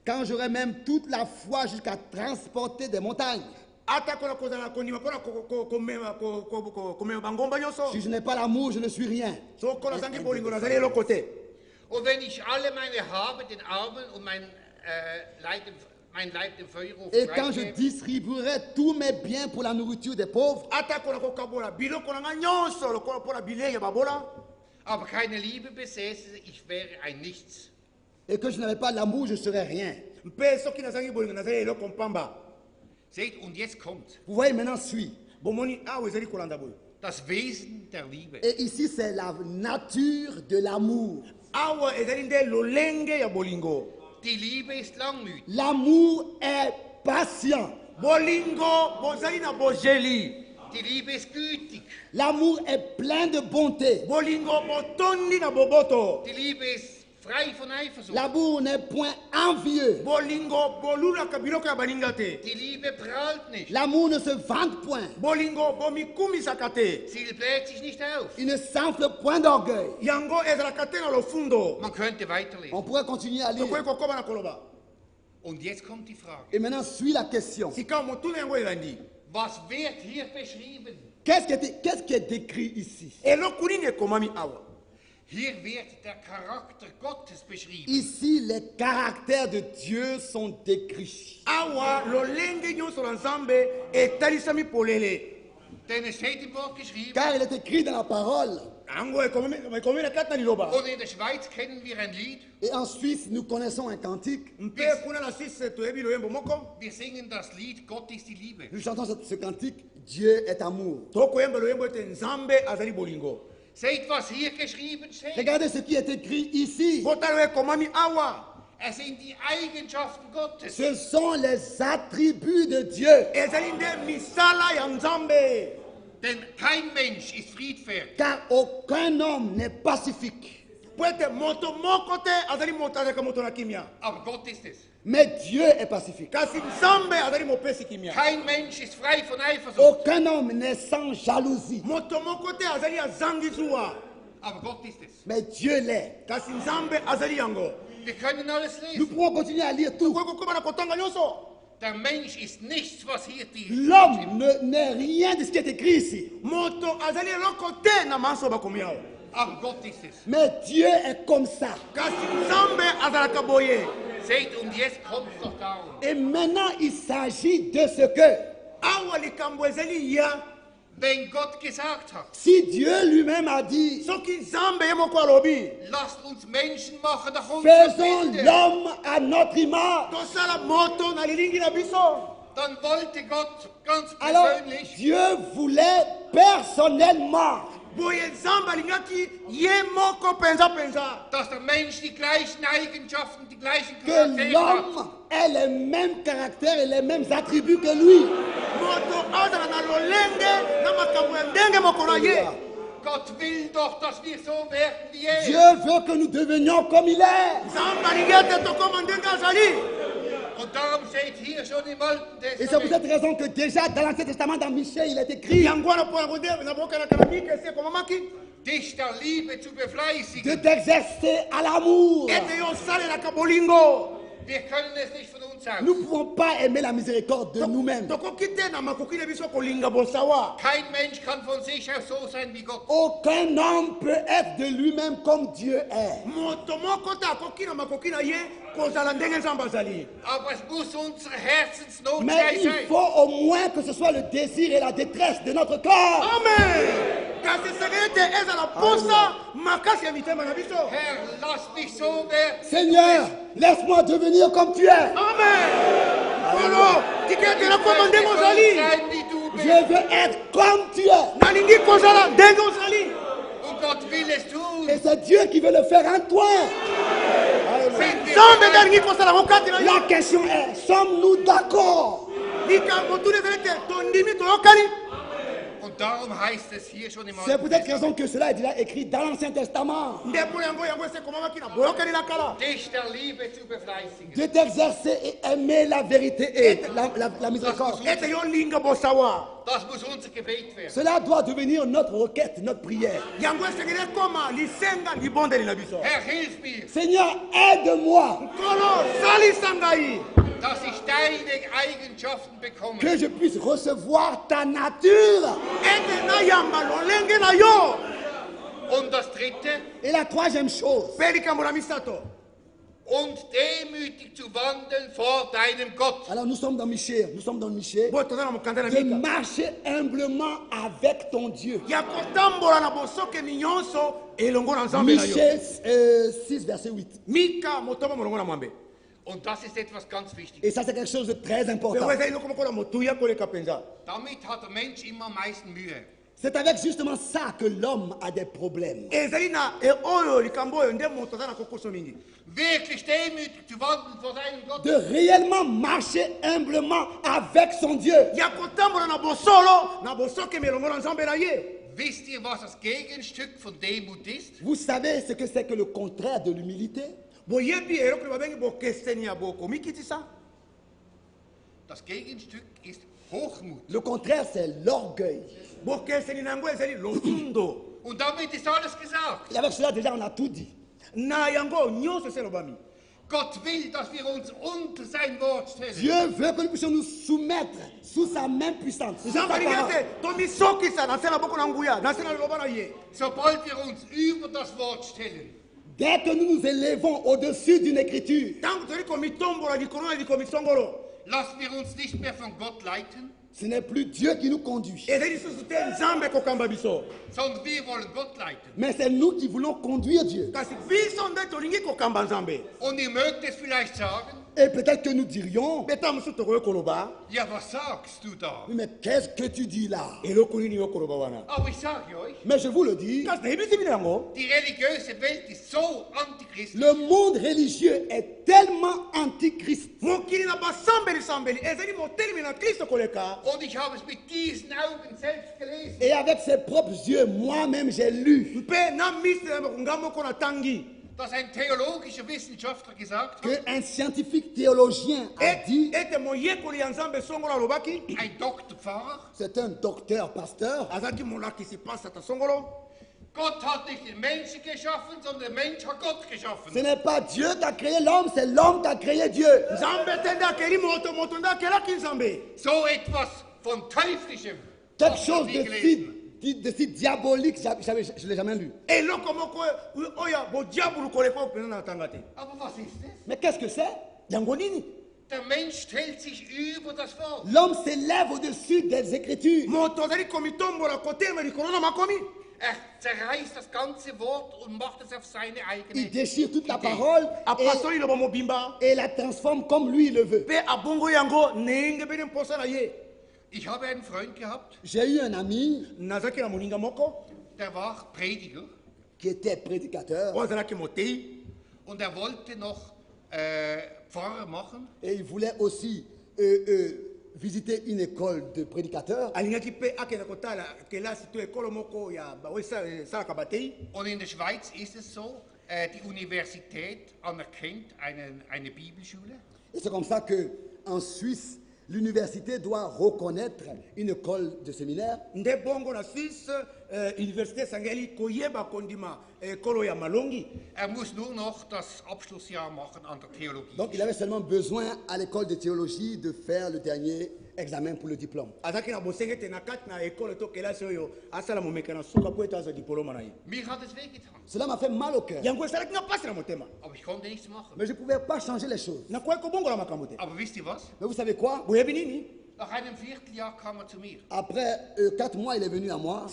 quand j'aurai même toute la foi jusqu'à transporter des montagnes, ata kona kozala na kondima mpona komema bangomba nyonso si je n'ai pas l'amour, je ne suis rien. soko nazangi bolingo nazali eloko te Und wenn ich alle meine Habe den Armen und mein Leib dem Feuerhof Et quand je freigebe, distribuerai tous mes biens pour la nourriture des pauvres, ata kona kokabola biloko na nga nyonso lokola mpona bilei ya babola aber keine Liebe besäße, ich wäre ein Nichts. et que je n'avais pas l'amour, je serais rien. mpe soki nazangi bolingo nazali eloko mpamba Seht, und jetzt kommt Vous voyez, maintenant suis. bomoni awa ezali kolanda boye das Wesen der Liebe. Et ici, c'est la nature de l'amour. awa ezali nde lolenge ya bolingo Die Liebe ist langmütig. L'amour est patient. bolingo bozali na bojeli Die Liebe ist gütig. L'amour est plein de bonté. bolingo botondi na boboto Die Liebe ist frei von Eifersucht. L'amour n'est point envieux. Bolingo bolulaka biloko ya baninga te. Die Liebe prahlt nicht. L'amour ne se vante point. Bolingo bomikumisaka te. Sie bläht sich nicht auf. Il ne s'enfle point d'orgueil. Yango ezalaka te na lofundo. Man könnte weiterlesen. On pourrait continuer à lire. Tokoki kokoma na koloba. Und jetzt kommt die Frage. Et maintenant suit la question. Sika motuna yango elandi. Was wird hier beschrieben? Qu'est-ce qui est décrit ici? Eloko nini ekomami awa? Hier wird der Charakter Gottes beschrieben. Ici, les caractères de Dieu sont décrits. Awa lolenge nyonso na Nzambe etalisami polele. Denn es steht im Wort geschrieben. Car il est écrit dans la parole. Yango ekomi na kati na liloba. Und in der Schweiz kennen wir ein Lied. Et en Suisse, nous connaissons un cantique. Mpe kuna na Suisse toyebi loyembo moko. Wir singen das Lied Gott ist die Liebe. Nous chantons ce cantique, Dieu est amour. Tokoyemba loyembo ete Nzambe azali bolingo. Seht, was hier geschrieben steht. Regardez ce qui est écrit ici. Botalo ekomami awa. Es sind die Eigenschaften Gottes. Ce sont les attributs de Dieu. Ezali nde misala ya Nzambe. Denn kein Mensch ist friedfertig. Car aucun homme n'est pacifique. Po ete moto moko te azali moto azalaka moto na kimia. Aber Gott ist es. Mais Dieu est pacifique. Kasi Nzambe azali mopesi kimia. Kein Mensch ist frei von Eifersucht. Aucun homme n'est sans jalousie. Moto moko te azali azangi zuwa. Aber Gott ist es. Mais Dieu l'est. Kasi Nzambe azali yango. Wir können alles Nous lesen. pouvons continuer à lire tout. Koki kokoma na kotanga nyonso. Der Mensch ist nichts, was hier die. L'homme n'est rien de ce qui est écrit ici. Moto azali eloko te na manso bakomi awa. Aber Gott ist es. Mais Dieu est comme ça. Kasi Nzambe azalaka boye. Seht, und jetzt kommt es doch darum. Et maintenant, il s'agit de ce que, Awa likambo ezali ya. Wenn Gott gesagt hat, si Dieu lui-même a dit, Soki Nzambe ye moko alobi. lasst uns Menschen machen nach unserem faisons Bilde, l'homme à notre image. Tosala moto na lilingi na biso. dann wollte Gott ganz Alors, persönlich, Dieu voulait personnellement Boye Nzambe alingaki ye moko penza penza. dass der Mensch die gleichen Eigenschaften, die gleichen que Charaktere l'homme hat. ait les mêmes caractères et les mêmes attributs que lui. Moto azala na lolenge na makambo ya ndenge moko na ye. Gott will doch, dass wir so werden wie er. Dieu veut que nous devenions comme il est. Nzambe alingi ete tokoma ndenge azali. Und darum steht hier schon im Alten Et c'est pour cette Testament, raison que déjà dans l'Ancien Testament, dans Michée, il est écrit Yango wana po yango nde na boka na kanamike ese komamaki. dich der Liebe zu de befleißigen. t'exercer à l'amour. Ete yo salelaka bolingo. Wir können es nicht von uns aus. Nous ne pouvons pas aimer la miséricorde de nous-mêmes. Tokoki te na makoki na biso kolinga bosawa. Kein Mensch kann von sich aus so sein wie Gott. Aucun homme peut être de lui-même comme Dieu est. Moto moko te akoki na makoki na ye kozala ndenge Nzambe azali. Aber es muss unsere Herzensnotschrei Mais il sein. faut au moins que ce soit le désir et la détresse de notre corps. Amen. Kasi seke ete ezala posa makasi ya mitema na biso. Herr, lass mich so werden. Seigneur, laisse-moi devenir comme tu es. Amen. Kolo tika ete nakoma ndenge ozali. Sein wie du Je bist. veux être comme tu es. Nalingi kozala ndenge ozali. Und Gott will es tun. Et c'est Dieu qui veut le faire en toi. Sind wir Nzambe nde bereit? alingi kosala mokati na yo. La question est, sommes-nous d'accord? Likambo tuna ezali te tondimi toyokani. Und darum heißt es hier schon im C'est Alten pour cette Testament, raison que cela est déjà écrit dans l'Ancien Testament. Nde mpo yango ese komamaki na boyokani na kala. dich der Liebe zu befleißigen. De t'exercer et aimer la vérité et la miséricorde. Ete yo linga bosawa. Das muss unser Gebet werden. Cela doit devenir notre requête, notre prière. Yango esengeli ekoma lisenga libondeli na biso. Herr, hilf mir, Seigneur, aide-moi Nkolo salisa ngai. dass ich deine Eigenschaften bekomme. que je puisse recevoir ta nature. Ete nayamba lolenge na yo. Und das Dritte, Et la troisième chose, Mpe likambo na misato. und demütig zu wandeln vor deinem Gott. alors nous sommes dans Michée, Boye toza na mokanda na de mika. marcher humblement avec ton Dieu. Ya kotambola na bosokemi nyonso elongo na Nzambe na yo. Michée 6, verset 8. Mika motoba molongo na mwambe. Und das ist etwas ganz Wichtiges. Et ça, c'est quelque chose de très important. Pewe ezali eloko moko na motuya koleka penza. Damit hat der Mensch immer am meisten Mühe. C'est avec justement ça que l'homme a des problèmes. Ezali na oyo likambo oyo nde moto aza na kokoso mingi. Wirklich demütig zu wandeln vor deinem Gott. De réellement marcher humblement avec son Dieu. Ya kotambola na bosolo na bosokemi elongo na Nzambe na ye. Wisst ihr, was das Gegenstück von Demut ist? Vous savez ce que c'est que le contraire de l'humilité? Das Gegenstück ist Hochmut. Le contraire, c'est l'orgueil. Und damit ist alles gesagt. Et avec cela, déjà, on a tout dit. Gott will, dass wir uns unter sein Wort stellen. Dieu veut que nous puissions nous soumettre sous sa main puissante. Sous sa parole. Sobald wir uns über das Wort stellen, Dès que nous nous élevons au-dessus d'une écriture, lassen wir uns nicht mehr von Gott leiten, ce n'est plus Dieu qui nous conduit, sondern wir wollen Gott leiten. mais c'est nous qui voulons conduire Dieu. Und ihr mögt es vielleicht sagen, Et peut-être que nous dirions, ja, was sagst du da? oui, mais qu'est-ce que tu dis là? Aber ich sage euch, Mais je vous le dis, die religiöse Welt ist so antichristlich. le monde religieux est tellement antichrist. Und ich habe es mit diesen Augen selbst gelesen. Et avec ses propres yeux, moi-même, j'ai lu Dass ein theologischer Wissenschaftler gesagt hat, qu'un scientifique théologien a dit, ein Doktorpfarrer, c'est un docteur, pasteur, Gott hat nicht den Menschen geschaffen, sondern der Mensch hat Gott geschaffen. ce n'est pas Dieu qui a créé l'homme, c'est l'homme qui a créé Dieu. So etwas von Teuflischem. Quelque hast du chose nie de gelesen. si diabolique, je ne l'ai jamais lu. Aber was ist es? Mais qu'est-ce que c'est? Der Mensch stellt sich über das Wort. L'homme s'élève au-dessus des Écritures. Zerreißt das ganze Wort und macht es auf seine eigene Il déchire toute la Idee. parole et la transforme comme lui le veut. Ich habe einen Freund gehabt, J'ai eu un ami der war Prediger qui était prédicateur und er wollte noch Pfarrer machen. et il voulait aussi visiter une école de prédicateurs. Und in der Schweiz ist es so, die Universität anerkennt eine Bibelschule. Et c'est comme ça qu'en Suisse, l'université doit reconnaître une école de séminaire. Er muss nur noch das Abschlussjahr machen an der Theologie. Donc il avait seulement besoin à l'école de théologie de faire le dernier examen pour le diplôme. Mir hat es wehgetan, Cela m'a fait mal au cœur. aber ich konnte nichts machen. Mais je ne pouvais pas changer les choses. Aber wisst ihr was? Mais vous savez quoi? Nach einem Vierteljahr kam er zu mir Après 4 mois, il est venu à moi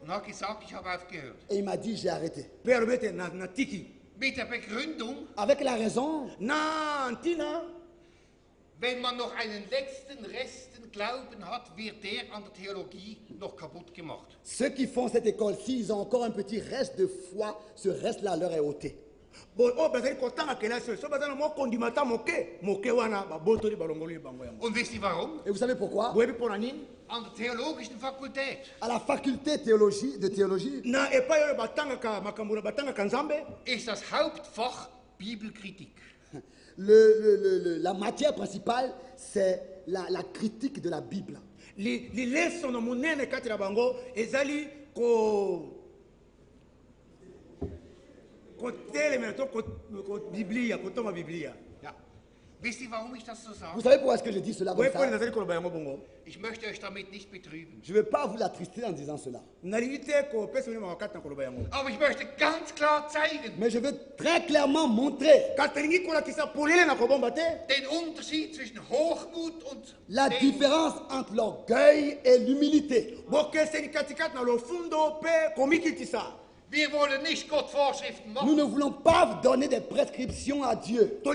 und hat gesagt, ich habe aufgehört. et il m'a dit j'ai arrêté. Mit der Begründung, Avec la raison, wenn man noch einen letzten Resten Glauben hat, wird der an der Theologie noch kaputt gemacht. ceux qui font cette école, s'ils ont encore un petit reste de foi, ce reste-là leur est ôté. Und wisst ihr warum? Et vous savez pourquoi? An der theologischen Fakultät À la faculté de théologie, ist das Hauptfach Bibelkritik. la matière principale, c'est la critique de la Bible. Ja. Wisst ihr, warum ich das so Vous sage? savez pourquoi est-ce que je dis cela comme ça? Ich möchte euch damit nicht betrüben. Je ne veux pas vous l'attrister en disant cela. Aber ich möchte ganz klar zeigen, Mais je veux très clairement montrer den Unterschied zwischen Hochmut und la Demut. différence entre l'orgueil et l'humilité. Wir wollen nicht Gott Vorschriften Nous ne machen. voulons pas donner des prescriptions à Dieu. Wir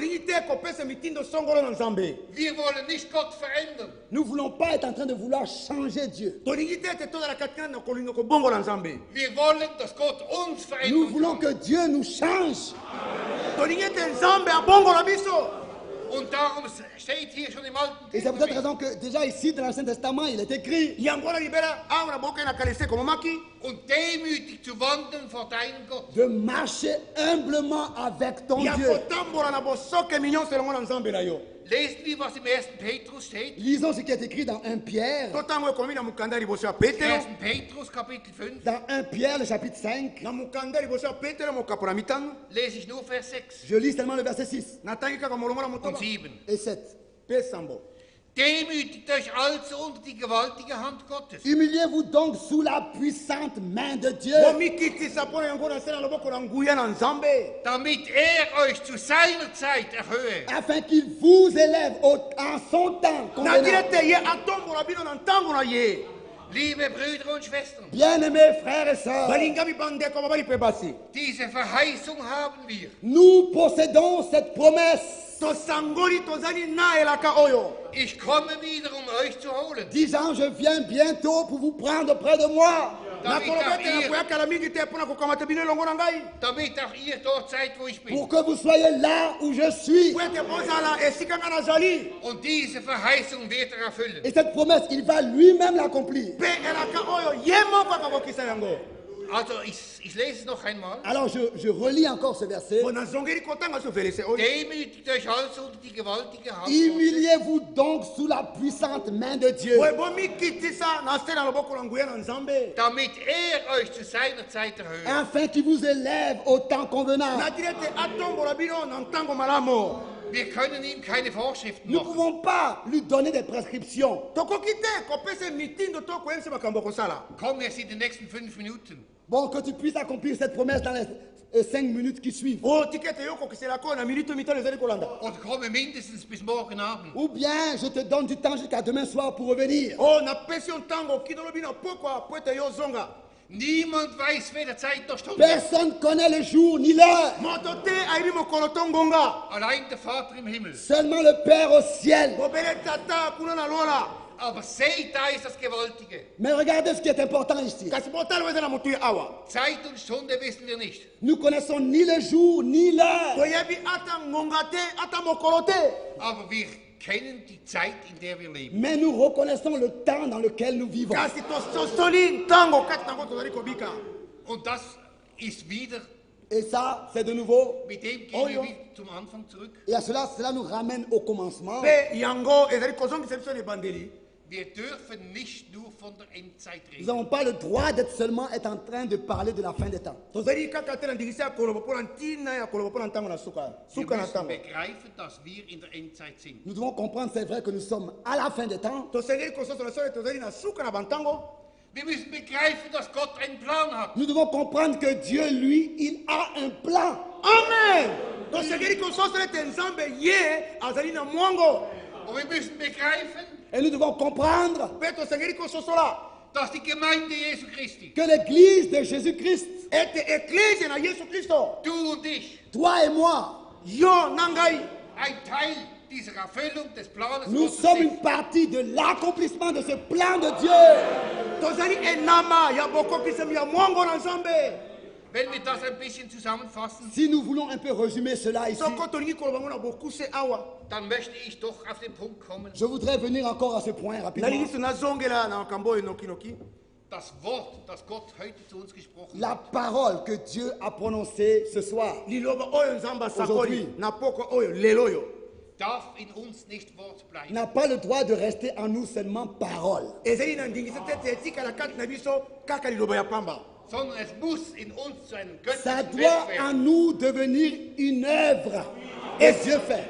wollen nicht Gott verändern. Nous ne voulons pas être en train de vouloir changer Dieu. Wir wollen, dass Gott uns Nous verändern voulons kann. que Dieu nous change. Und darum steht hier schon im Alten Et c'est pour cette Testament. raison que déjà ici dans l'Ancien Testament, il est écrit. Und demütig zu wandeln vor deinem Gott. De marcher humblement avec ton Dieu. Lesen wir, was im 1. Petrus steht. Lisons ce qui est écrit dans 1 Pierre. 1. Petrus, Kapitel 5. Dans 1 Pierre, le chapitre 5. Lese ich nur Vers 6 Je lis seulement le verset 6 und 7. et 7. Demütigt euch also unter die gewaltige Hand Gottes. Humiliez-vous donc sous la puissante main de Dieu, Damit euch zu seiner Zeit erhöhe. afin qu'il vous élève en son temps convenable. Liebe Brüder und Schwestern, Bien-aimés frères et sœurs, diese Verheißung haben wir. nous possédons cette promesse. Ich komme wieder, um euch zu holen. Disant, je viens bientôt pour vous prendre près de moi, Damit auch ihr dort seid, wo ich bin. pour que vous soyez là où je suis. Und diese Verheißung wird erfüllen. Et cette promesse, il va lui-même l'accomplir. Also ich lese es noch einmal. Alors je relis encore ce verset. Demütigt euch also unter die gewaltige Hand Gottes, Humiliez-vous donc sous la puissante main de Dieu, damit euch zu seiner Zeit erhöht. afin qu'il vous élève au temps convenable. Wir können ihm keine Vorschriften Nous ne machen. pouvons pas lui donner des prescriptions. Komm jetzt in den nächsten 5 Minuten. Bon, que tu puisses accomplir cette promesse dans les 5 minutes qui suivent. Oder komme mindestens bis morgen Abend. Ou bien je te donne du temps jusqu'à demain soir pour revenir. Niemand weiß weder Zeit noch Stunde. Personne ne connaît le jour ni l'heure. Allein der Vater im Himmel. Seulement le Père au ciel. Aber seht, da ist das Gewaltige. Mais regardez ce qui est important ici. Zeit und Stunde wissen wir nicht. Nous connaissons ni le jour ni l'heure. Aber wir kennen die Zeit, in der wir leben. Mais nous reconnaissons le temps dans lequel nous vivons. Und das ist wieder, Et ça, c'est de nouveau. mit dem gehen wir wieder zum Anfang zurück. Et à cela nous ramène au commencement. Wir dürfen nicht nur von der Endzeit Nous reden. n'avons pas le droit d'être seulement être en train de parler de la fin des temps. Wir müssen begreifen, dass wir in der Endzeit sind. Nous devons comprendre, c'est vrai que nous sommes à la fin des temps. Wir müssen begreifen, dass Gott einen Plan hat. Nous devons comprendre que Dieu, lui, il a un plan. Amen. Und wir müssen begreifen, Et nous devons comprendre dass die Gemeinde Jesu Christi, que l'église de Jésus-Christ, du und ich, toi et moi, ein Teil dieser Erfüllung des Planes nous Gottes sommes sind. une partie de l'accomplissement de ce plan de Dieu. Wenn wir das ein bisschen zusammenfassen, Si nous voulons un peu résumer cela ici, dann möchte ich doch auf den Punkt kommen. je voudrais venir encore à ce point rapidement. Das Wort, das Gott heute zu uns gesprochen La hat, parole que Dieu a prononcée ce soir darf in uns nicht Wort bleiben. n'a pas le droit de rester en nous seulement parole, Sondern es muss in uns zu einem ça göttlichen doit Werk en werden. nous devenir une œuvre que Dieu fait.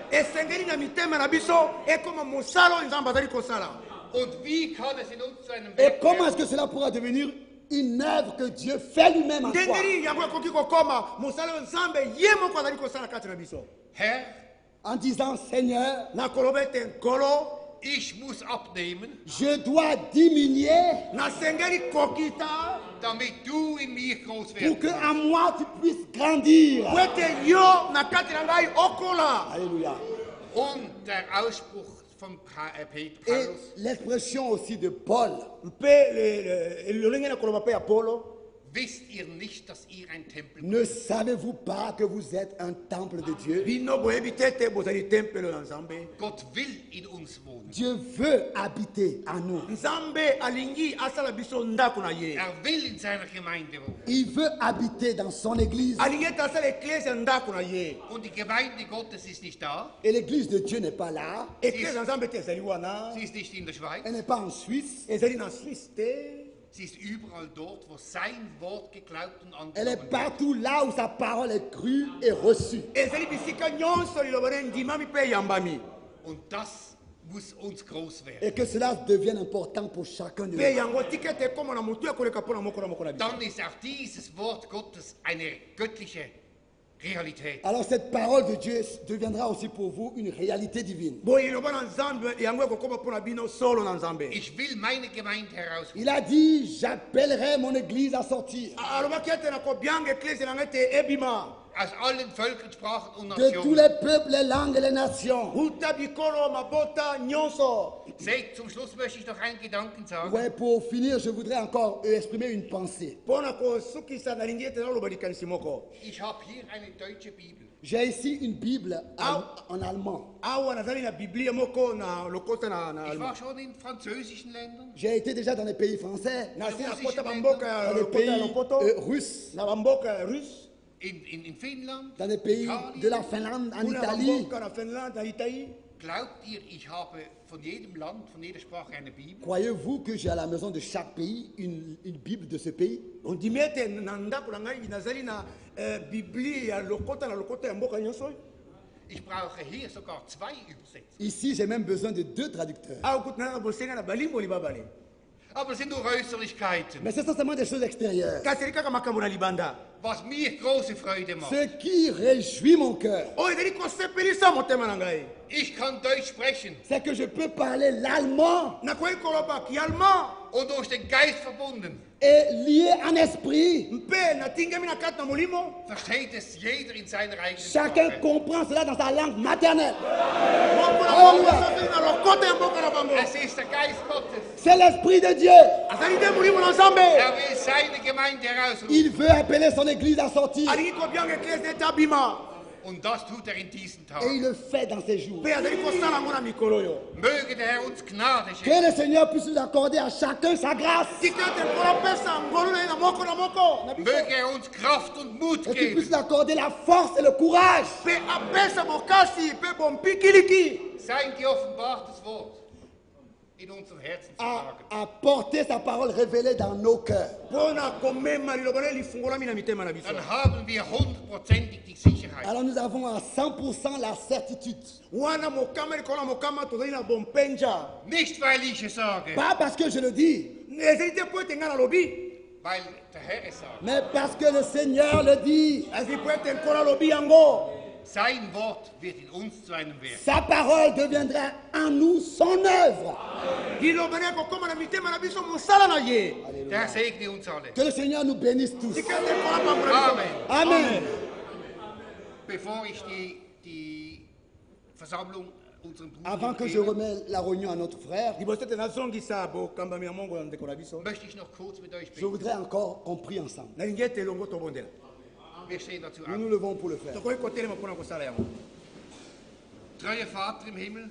Und wie kann es in uns zu einem Et Werk comment werden? est-ce que cela pourra devenir une œuvre que Dieu fait lui-même en toi? Herr, En disant, Seigneur, ich muss abnehmen, je dois diminuer damit du in mir groß pour werden que kannst. en moi tu puisses grandir. Alléluia. Und der Ausspruch von Et Paulus, l'expression aussi de Paul, Wisst ihr nicht, dass ihr ein Tempel Ne savez-vous pas que vous êtes un temple de Dieu? bino boyebi te ete bozali tempelo na nzambe. Gott will in uns wohnen. Dieu veut habiter en nous. Nzambe alingi asala biso ndako na ye. Will in seiner Gemeinde wohnen. Il veut habiter dans son église. Alingi ete asala eklezia ndako na ye. Und die Gemeinde Gottes ist nicht da. Et l'église de Dieu n'est pas là. Eklezia nzambe te ezali wana. Sie ist nicht in der Schweiz. Elle n'est pas en Suisse. Ezali na Suisse te. Sie ist überall dort, wo sein Wort geglaubt und Elle est angenommen wird. partout là où sa parole est crue et reçue. Ezali bisika nyonso liloba ne ndimami mpe eyambami. Und das muss uns groß werden. Et que cela devienne important pour chacun de Mpe nous. yango tika ete ekoma na motu ekoleka mpo na moko na biso. Dann ist auch dieses Wort Gottes eine göttliche Realität. Alors cette parole de Dieu deviendra aussi pour vous une réalité divine. Boye liloba na nzambe yango ekokoma mpo na bino solo na nzambe. Ich will meine Gemeinde herausholen. Il a dit, j'appellerai mon église à sortir. Alobaki ete nakobianga eklezia na ngai ete ebima. Aus allen Völkern, Sprachen und De tous Nationen. les peuples, les langues et les nations. Uta bikolo mabota nyonso. Seht, zum Schluss möchte ich noch einen Gedanken sagen. Ouais, pour finir, je voudrais encore exprimer une pensée. Mpo na kosukisa nalingi ete naloba likanisi moko. Ich habe hier eine deutsche Bibel. J'ai ici une Bible en allemand. Awa nazali na biblia moko na lokota na Ich war Allemand. schon in französischen Ländern, J'ai été déjà dans les pays français, Nasi na kota bamboka ya dans les lokota ya pays lopoto. russes, Na bamboka ya russe. in Finnland, dans les pays Italien. de la Finlande, en Kuna Italie. bamboka na Finlande, na Italie. Glaubt ihr, ich habe von jedem Land, von jeder Sprache eine Bibel? Croyez-vous que j'ai à la maison de chaque pays une Bible de ce pays? ondimi ete na ndako na ngai nazali na biblia ya lokota na lokota ya mboka nyonso oyo. Ich brauche hier sogar 2 Übersetzer. Ici, j'ai même besoin de 2 traducteurs. awa kutana na bosenga na balimboli babale. Aber es sind nur Äußerlichkeiten. Mais c'est seulement des choses extérieures. kasi eli kaka makambo na libanda. Was mir große Freude macht. Ce qui réjouit mon cœur, oyo ezali kosepelisa motema na ngai. Ich kann Deutsch sprechen c'est que je peux parler l'allemand nakoki koloba kiallemand und durch den Geist verbunden. et lié en esprit. mpe natingami na kati na molimo. Versteht es jeder in seiner eigenen Chacun Sprache. comprend cela dans sa langue maternelle. moko na bango asopeli na lokota ya mboka na bango. Es ist der Geist Gottes. C'est l'esprit de Dieu. azali nde molimo na nzambe. Will seine Gemeinde herausrufen. Il veut appeler son église à sortir. alingi kobianga eklese ete abima. Und das tut er in diesen Et il Tagen. le fait dans ces jours. mpe azali kosala yango na mikolo oyo. Möge der Herr uns Gnade Que schenken. le Seigneur puisse nous accorder à chacun sa grâce. tika ete kolopesa ngolu na ye na moko na biso. Möge er uns Kraft und Mut Et qu'il puisse geben. nous accorder la force et le courage. mpe apesa bokasi mpe bompikiliki. Sein geoffenbartes Wort in unserem Herzen zu tragen. À porter sa parole révélée dans nos cœurs. mpo na komema liloba ne lifungolami na mitema na biso. Dann haben wir 100%ig die Sicherheit. Alors nous avons à 100% la certitude. wana mokama likolo na mokama tozali na bompenja. Nicht, weil ich es sage, Pas parce que je le dis, ezali te mpo ete ngai nalobi. weil der Herr es sagt. mais parce que le Seigneur le dit. ezali mpo ete nkolo alobi yango. Sein Wort wird in uns zu einem Werk. Sa parole deviendra en nous son œuvre. liloba ne ekokóma na mitema na biso mosala na ye. Der Herr segne uns alle. Que le Seigneur nous bénisse tous. tika ete nkolo apambola biso. Amen. Amen. Bevor ich die Versammlung unserem Avant Bruder que je gebe, remette la réunion à notre frère, liboso ete nazongisa bokambami ya mongo na ndeko na biso. möchte ich noch kurz mit euch je beten. voudrais encore qu'on prie ensemble. nalingi ete elongo tobondela. Wir stehen dazu Nous auf. nous levons pour le faire. tokoki kotelema mpona kosala yango. Treuer Vater im Himmel,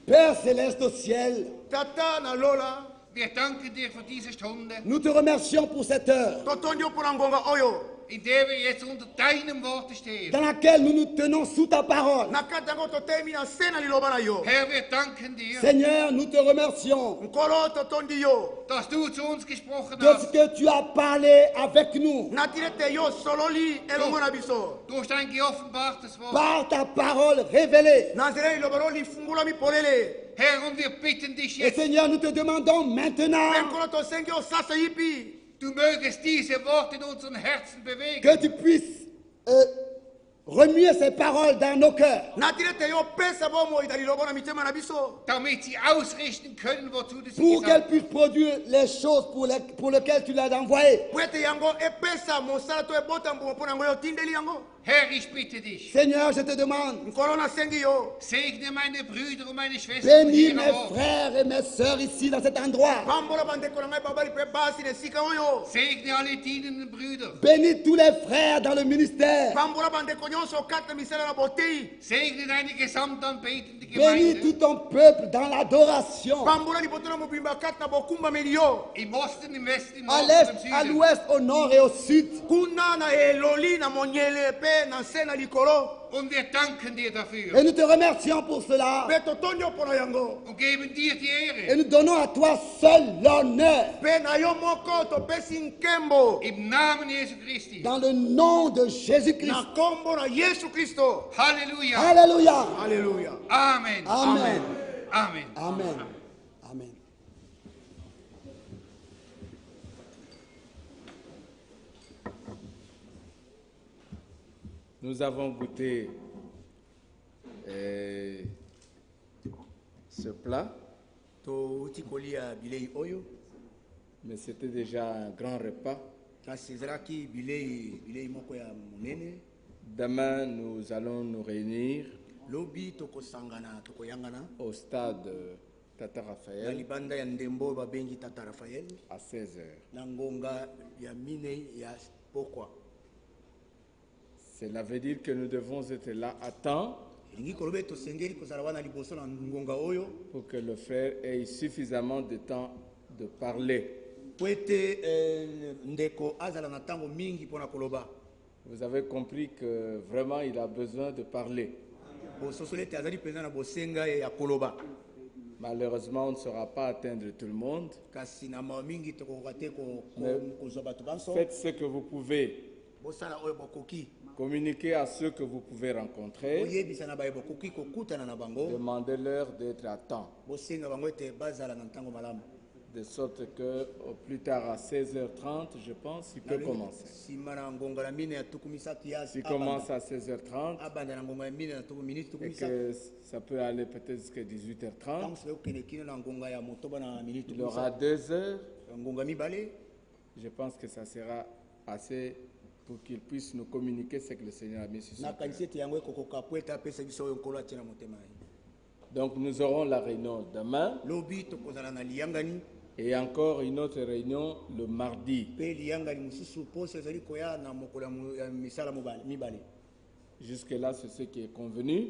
Père céleste au ciel, tata na lola wir danken dir für diese Stunde, nous te remercions pour cette heure totondi yo mpona ngonga oyo. in der wir jetzt unter deinem Worte stehen. dans laquelle nous nous tenons sous ta parole. na kati yango totelemi na se na liloba na yo. Herr, wir danken dir, Seigneur, nous te remercions nkolo totondi yo. dass du zu uns gesprochen de ce hast, que tu as parlé avec nous natili ete yo sololi elongo na biso. durch dein geoffenbartes Wort. par ta parole révélée. na nzela liloba lo lifungolami polele. Herr, und wir bitten dich Et jetzt, Seigneur, nous te demandons maintenant mpe nkolo tosengi yo sasa yipi. du mögest diese Worte in unseren Herzen que bewegen. tu puisses remuer ces paroles dans nos cœurs, natili ete yo pesa bomoi na liloba na mitema na biso. Damit sie ausrichten können, wozu du sie pour qu'elles gesandt puissent produire les choses pour lesquelles tu l'as envoyé. po ete yango epesa mosala to ebota mbuma mpo na yango yo otindeli yango. Herr, ich bitte dich, Seigneur, je te demande, nkolo nasengi yo segne meine Brüder und meine Schwestern bénis hier mes am Ort. frères et mes sœurs ici dans cet endroit. pambola bandeko na ngai babali mpe basi na esika oyo Segne alle dienenden Brüder. Bénis tous les frères dans le ministère. pambola bandeko nyonso kati na misala na botei Segne deine gesamtanbetende Bénis Gemeinde tout ton peuple dans l'adoration. pambola liboto na mobimba kati na bokumbameli yo im Osten, im Westen, im À Norden l'est, und im à Süden. l'ouest, au nord et au sud. kuna na eloli na monyele mpe na se na likolo Und wir danken dir Et dafür nous te remercions pour cela. mpe totondi yo mpo na yango und geben dir die Et Ehre. nous donnons à toi seul l'honneur. mpe na yo moko topesi nkembo Im Namen Jesu Christi. Dans le nom de Jésus-Christ. na nkombo na yesu kristo Halleluja. Alléluia. alleluya Amen. Amen. Amen. Amen. Amen. Nous avons goûté ce plat, touti kolia bilei oyo mais c'était déjà un grand repas. kasi ezalaki bilei moko ya monene Demain, nous allons nous réunir lobi tokosangana tokoyangana au stade Tata na Raphaël libanda ya ndembo babengi tata rafael à 16h. na ngonga ya minei ya pokwa Cela veut dire que nous devons être là à temps elingi koloba ete tosengeli kozala wana liboso na ngonga oyo pour que le frère ait suffisamment de temps de parler. po ete ndeko azala na ntango mingi mpona koloba Vous avez compris que vraiment il a besoin de parler. bososoli ete azali mpenza na bosenga ye ya koloba Malheureusement, on ne saura pas atteindre tout le monde. kasi na mawa mingi tokokoka te kozwa bato banso Faites ce que vous pouvez. bosala oyo bokoki Communiquez à ceux que vous pouvez rencontrer. boyebisa na baye bokoki kokutana na bango Demandez-leur d'être à temps. bosenga bango ete bazala na ntango malamu De sorte que au plus tard à 16h30, je pense, il peut commencer. nsima na ngonga na mine ya tuku misato ya S'il commence à 16h30 abanda na ngonga ya mine na tuku miniti tuku et misato que ça peut aller peut-être jusqu'à 18h30, ntango soki okende kino na ngonga ya motoba na miniti il tuku aura misato 2 heures. ngonga mibale Je pense que ça sera assez pour qu'il puisse nous communiquer ce que le Seigneur a mis sur son cœur. nakanisi ete yango ekokoka po ete apesa biso oyo nkolo atie na motema na ye Donc nous aurons la réunion demain lobi tokozala na liyangani et encore une autre réunion le mardi. mpe liyangani mosusu poso ezali koya na mokolo ya misala mibale Jusque-là, c'est ce qui est convenu.